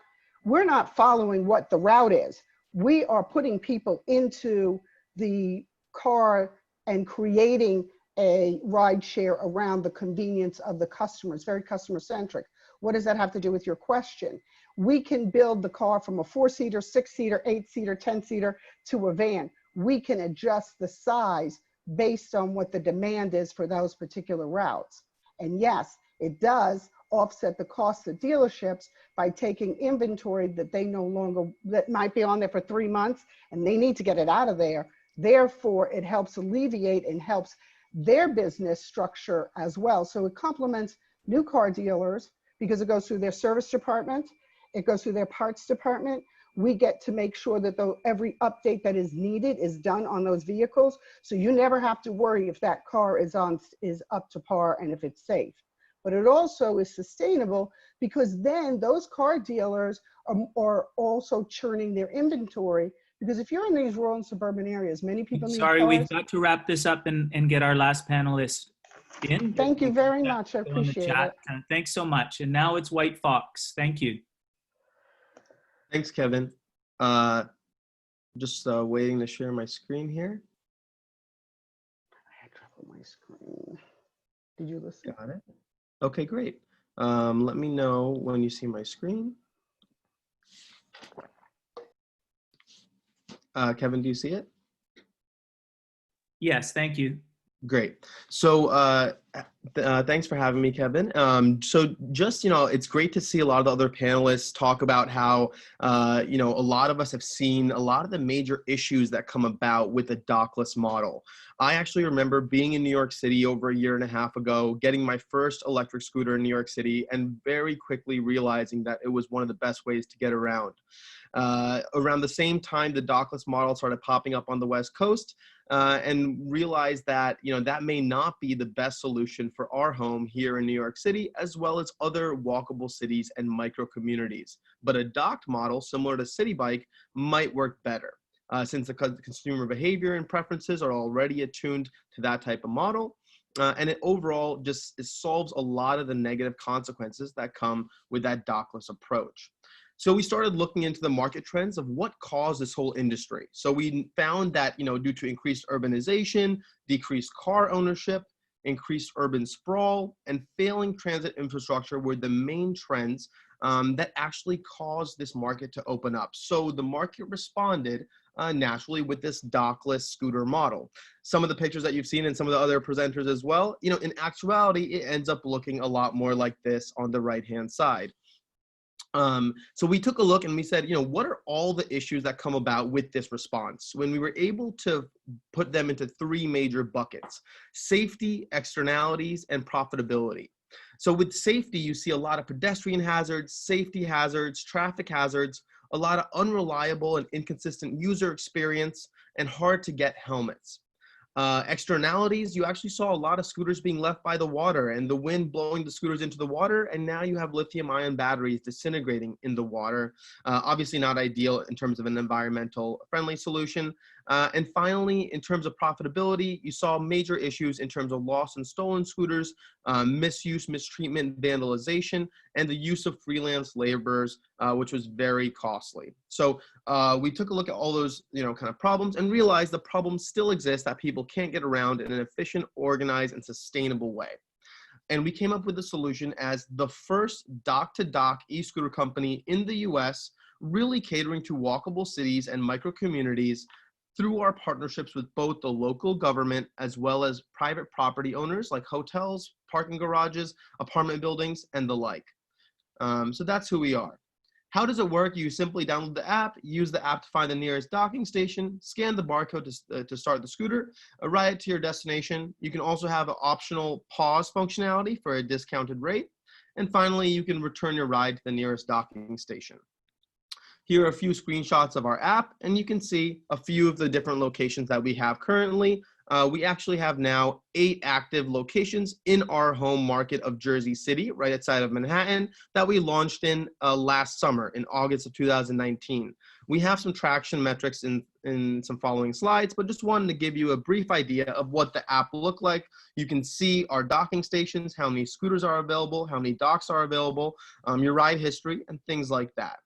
following what the route is. We are putting people into the car and creating a ride share around the convenience of the customer. It's very customer centric. What does that have to do with your question? We can build the car from a 4-seater, 6-seater, 8-seater, 10-seater to a van. We can adjust the size based on what the demand is for those particular routes. And yes, it does offset the cost of dealerships by taking inventory that might be on there for 3 months and they need to get it out of there. Therefore, it helps alleviate and helps their business structure as well. So it complements new car dealers because it goes through their service department, it goes through their parts department. We get to make sure that every update that is needed is done on those vehicles. So you never have to worry if that car is up to par and if it's safe. But it also is sustainable because then those car dealers are also churning their inventory. Because if you're in these rural and suburban areas, many people need Sorry, cars. we've got to wrap this up and get our last panelist in. Thank you very much. I appreciate it. Thanks so much. And now it's White Fox. Thank you. Thanks, Kevin. Just waiting to share my screen here. I had trouble with my screen. Did you listen? Got it. Okay, great. Let me know when you see my screen. Kevin, do you see it? Yes, thank you. Great. So thanks for having me, Kevin. So just, it's great to see a lot of the other panelists talk about how, a lot of us have seen a lot of the major issues that come about with the dockless model. I actually remember being in New York City over 1.5 years ago, getting my first electric scooter in New York City, and very quickly realizing that it was one of the best ways to get around. Around the same time, the dockless model started popping up on the West Coast, and realized that, that may not be the best solution for our home here in New York City, as well as other walkable cities and micro communities. But a docked model, similar to City Bike, might work better, since the consumer behavior and preferences are already attuned to that type of model. And it overall it solves a lot of the negative consequences that come with that dockless approach. So we started looking into the market trends of what caused this whole industry. So we found that, due to increased urbanization, decreased car ownership, increased urban sprawl, and failing transit infrastructure were the main trends that actually caused this market to open up. So the market responded naturally with this dockless scooter model. Some of the pictures that you've seen and some of the other presenters as well, in actuality, it ends up looking a lot more like this on the right-hand side. So we took a look and we said, what are all the issues that come about with this response? When we were able to put them into 3 major buckets: safety, externalities, and profitability. So with safety, you see a lot of pedestrian hazards, safety hazards, traffic hazards, a lot of unreliable and inconsistent user experience, and hard to get helmets. Externalities, you actually saw a lot of scooters being left by the water and the wind blowing the scooters into the water, and now you have lithium-ion batteries disintegrating in the water. Obviously not ideal in terms of an environmental friendly solution. And finally, in terms of profitability, you saw major issues in terms of lost and stolen scooters, misuse, mistreatment, vandalization, and the use of freelance laborers, which was very costly. So we took a look at all those, kind of problems and realized the problems still exist that people can't get around in an efficient, organized, and sustainable way. And we came up with a solution as the first dock-to-dock e-scooter company in the US, really catering to walkable cities and micro-communities through our partnerships with both the local government as well as private property owners like hotels, parking garages, apartment buildings, and the like. So that's who we are. How does it work? You simply download the app, use the app to find the nearest docking station, scan the barcode to start the scooter, ride it to your destination. You can also have an optional pause functionality for a discounted rate. And finally, you can return your ride to the nearest docking station. Here are a few screenshots of our app, and you can see a few of the different locations that we have currently. We actually have now 8 active locations in our home market of Jersey City, right outside of Manhattan, that we launched in last summer, in August of 2019. We have some traction metrics in some following slides, but just wanted to give you a brief idea of what the app will look like. You can see our docking stations, how many scooters are available, how many docks are available, your ride history, and things like that.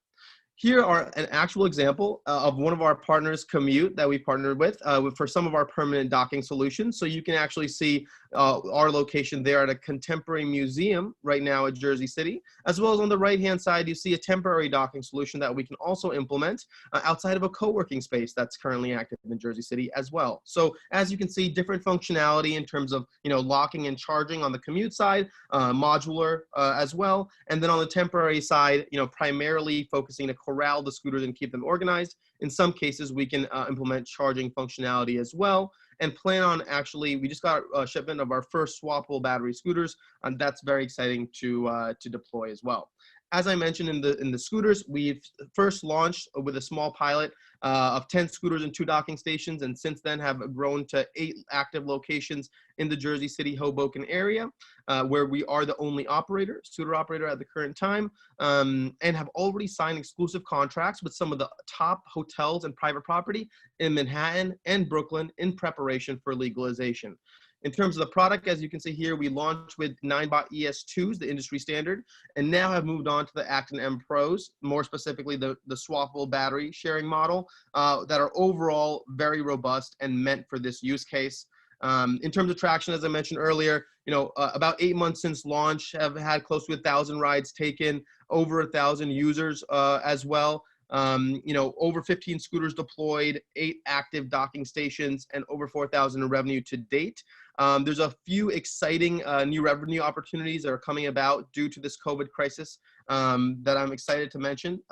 Here are an actual example of one of our partners, Commute, that we partnered with for some of our permanent docking solutions. So you can actually see our location there at a contemporary museum right now at Jersey City, as well as on the right-hand side, you see a temporary docking solution that we can also implement outside of a co-working space that's currently active in Jersey City as well. So as you can see, different functionality in terms of locking and charging on the Commute side, modular as well, and then on the temporary side, primarily focusing to corral the scooters and keep them organized. In some cases, we can implement charging functionality as well, and plan on we just got a shipment of our first swappable battery scooters, and that's very exciting to deploy as well. As I mentioned in the scooters, we've first launched with a small pilot of 10 scooters and 2 docking stations, and since then have grown to 8 active locations in the Jersey City, Hoboken area, where we are the only scooter operator at the current time, and have already signed exclusive contracts with some of the top hotels and private property in Manhattan and Brooklyn in preparation for legalization. In terms of the product, as you can see here, we launched with 9bot ES2s, the industry standard, and now have moved on to the Actin M Pros, more specifically the swappable battery sharing model, that are overall very robust and meant for this use case. In terms of traction, as I mentioned earlier, about 8 months since launch, have had close to 1,000 rides taken, over 1,000 users as well. Over 15 scooters deployed, 8 active docking stations, and over 4,000 in revenue to date. There's a few exciting new revenue opportunities that are coming about due to this COVID crisis that I'm excited to mention.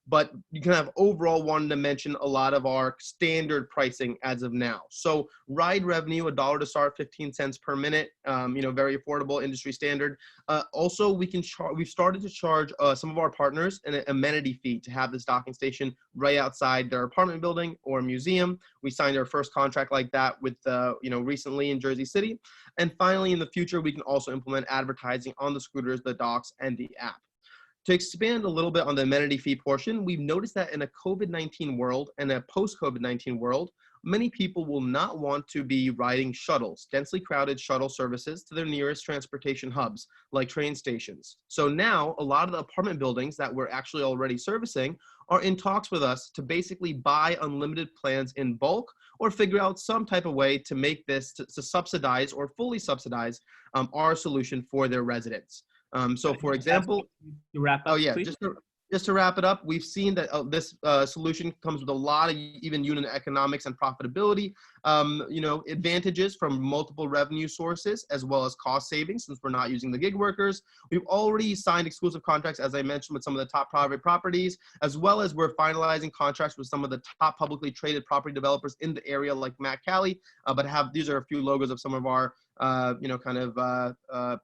But you kind of overall wanted to mention a lot of our standard pricing as of now. So ride revenue, $1 to start, 15 cents per minute, very affordable, industry standard. Also, we've started to charge some of our partners an amenity fee to have this docking station right outside their apartment building or museum. We signed our first contract like that with, recently in Jersey City. And finally, in the future, we can also implement advertising on the scooters, the docks, and the app. To expand a little bit on the amenity fee portion, we've noticed that in a COVID-19 world and a post-COVID-19 world, many people will not want to be riding shuttles, densely crowded shuttle services to their nearest transportation hubs, like train stations. So now, a lot of the apartment buildings that we're actually already servicing are in talks with us to basically buy unlimited plans in bulk, or figure out some type of way to make this to subsidize or fully subsidize our solution for their residents. So for example, to wrap up, please. Just to wrap it up, we've seen that this solution comes with a lot of even unit economics and profitability, advantages from multiple revenue sources, as well as cost savings since we're not using the gig workers. We've already signed exclusive contracts, as I mentioned, with some of the top private properties, as well as we're finalizing contracts with some of the top publicly traded property developers in the area, like Matt Cali. These are a few logos of some of our,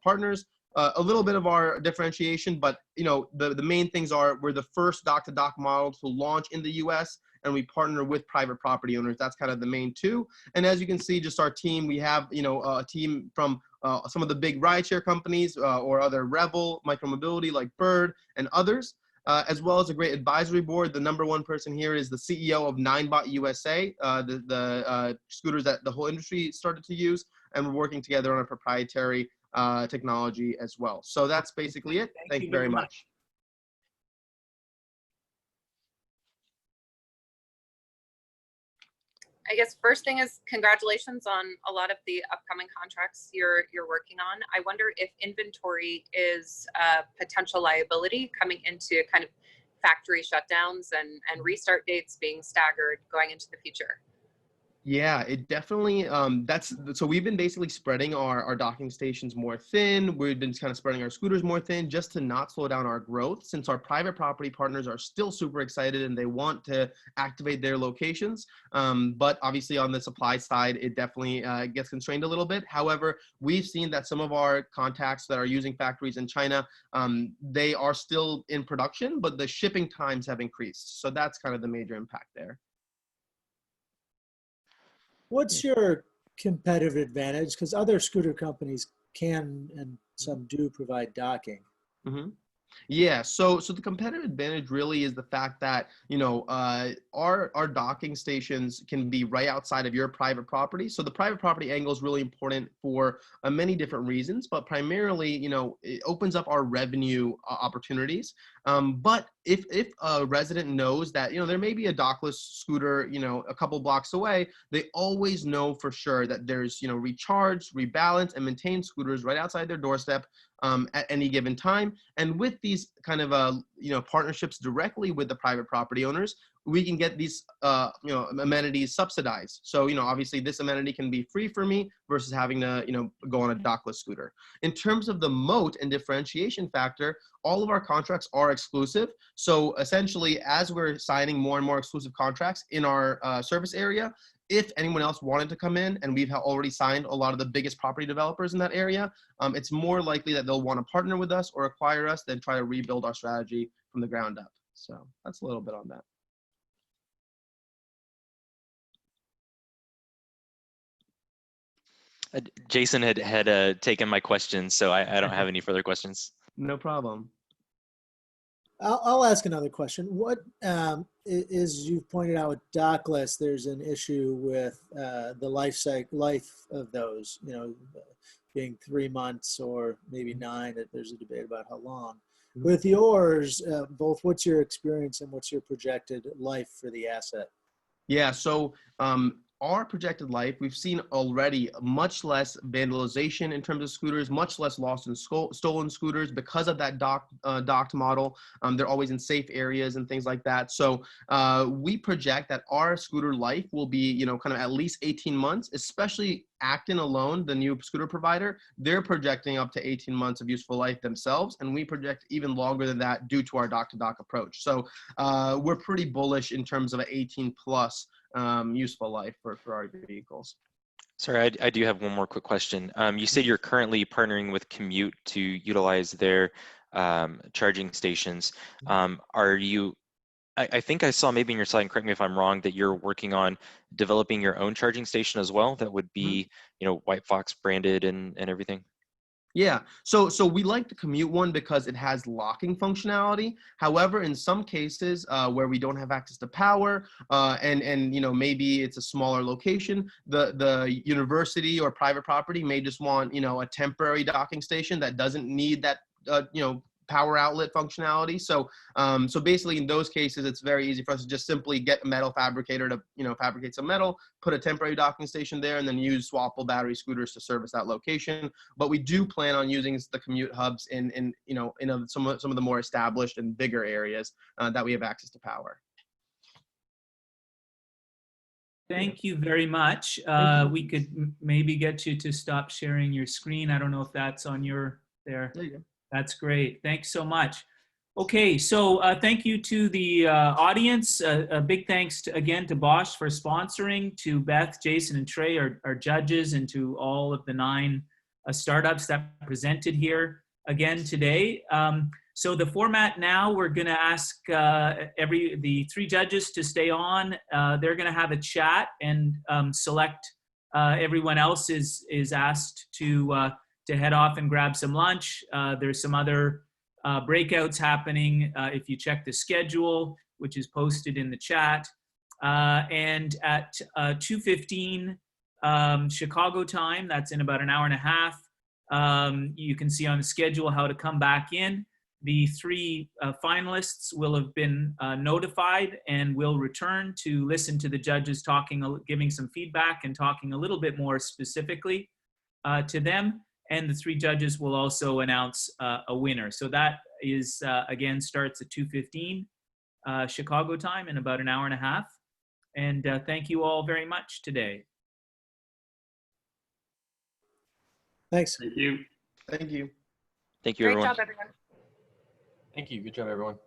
partners. A little bit of our differentiation, but the main things are we're the first dock-to-dock model to launch in the US, and we partner with private property owners. That's kind of the main two. And as you can see, just our team, we have, you know, a team from some of the big rideshare companies or other Revel, micromobility like Bird and others, as well as a great advisory board. The number one person here is the CEO of Ninebot USA, the scooters that the whole industry started to use, and we're working together on a proprietary technology as well. So that's basically it. Thank you very much. I guess first thing is congratulations on a lot of the upcoming contracts you're working on. I wonder if inventory is a potential liability coming into kind of factory shutdowns and restart dates being staggered going into the future. Yeah, it definitely, so we've been basically spreading our docking stations more thin. We've been kind of spreading our scooters more thin just to not slow down our growth, since our private property partners are still super excited and they want to activate their locations. But obviously on the supply side, it definitely gets constrained a little bit. However, we've seen that some of our contacts that are using factories in China, they are still in production, but the shipping times have increased. So that's kind of the major impact there. What's your competitive advantage? Because other scooter companies can and some do provide docking. Mm-hmm. Yeah, so the competitive advantage really is the fact that, you know, our docking stations can be right outside of your private property. So the private property angle is really important for many different reasons, but primarily, you know, it opens up our revenue opportunities. But if a resident knows that, you know, there may be a dockless scooter, you know, a couple blocks away, they always know for sure that there's, you know, recharge, rebalance, and maintain scooters right outside their doorstep at any given time. And with these kind of you know, partnerships directly with the private property owners, we can get these you know, amenities subsidized. So, you know, obviously this amenity can be free for me versus having to, you know, go on a dockless scooter. In terms of the moat and differentiation factor, all of our contracts are exclusive. So essentially, as we're signing more and more exclusive contracts in our service area, if anyone else wanted to come in, and we've already signed a lot of the biggest property developers in that area, it's more likely that they'll want to partner with us or acquire us than try to rebuild our strategy from the ground up. So that's a little bit on that. Jason had taken my question, so I don't have any further questions. No problem. I'll ask another question. What is, you've pointed out with dockless, there's an issue with the life of those, you know, being 3 months or maybe 9. There's a debate about how long. Mm-hmm. With yours, both, what's your experience and what's your projected life for the asset? Yeah, so our projected life, we've seen already much less vandalization in terms of scooters, much less lost and stolen scooters because of that docked model. They're always in safe areas and things like that. So we project that our scooter life will be, you know, kind of at least 18 months, especially Acton alone, the new scooter provider. They're projecting up to 18 months of useful life themselves, and we project even longer than that due to our dock-to-dock approach. So we're pretty bullish in terms of an 18 plus useful life for our vehicles. Sorry, I do have one more quick question. You said you're currently partnering with Commute to utilize their charging stations. Are you, I think I saw maybe in your slide, and correct me if I'm wrong, that you're working on developing your own charging station as well that would be, you know, White Fox branded and everything? Yeah, so we like the Commute one because it has locking functionality. However, in some cases where we don't have access to power and you know, maybe it's a smaller location, the university or private property may just want, you know, a temporary docking station that doesn't need that you know, power outlet functionality. So so basically in those cases, it's very easy for us to just simply get a metal fabricator to, you know, fabricate some metal, put a temporary docking station there, and then use swappable battery scooters to service that location. But we do plan on using the Commute hubs in you know, in some of the more established and bigger areas that we have access to power. Thank you very much. We could maybe get you to stop sharing your screen. I don't know if that's on your there. There you go. That's great. Thanks so much. Okay, so thank you to the audience. A big thanks again to Bosch for sponsoring, to Beth, Jason, and Trey, our judges, and to all of the 9 startups that presented here again today. So the format now, we're going to ask the 3 judges to stay on. They're going to have a chat and select. Everyone else is asked to head off and grab some lunch. There's some other breakouts happening if you check the schedule, which is posted in the chat. And at 2:15 Chicago time, that's in about an hour and a half, you can see on the schedule how to come back in. The 3 finalists will have been notified and will return to listen to the judges talking, giving some feedback and talking a little bit more specifically to them. And the 3 judges will also announce a winner. So that is, again, starts at 2:15 Chicago time in about an hour and a half. And thank you all very much today. Thanks. Thank you. Thank you. Thank you, Great everyone. job, everyone. Thank you. Good job, everyone.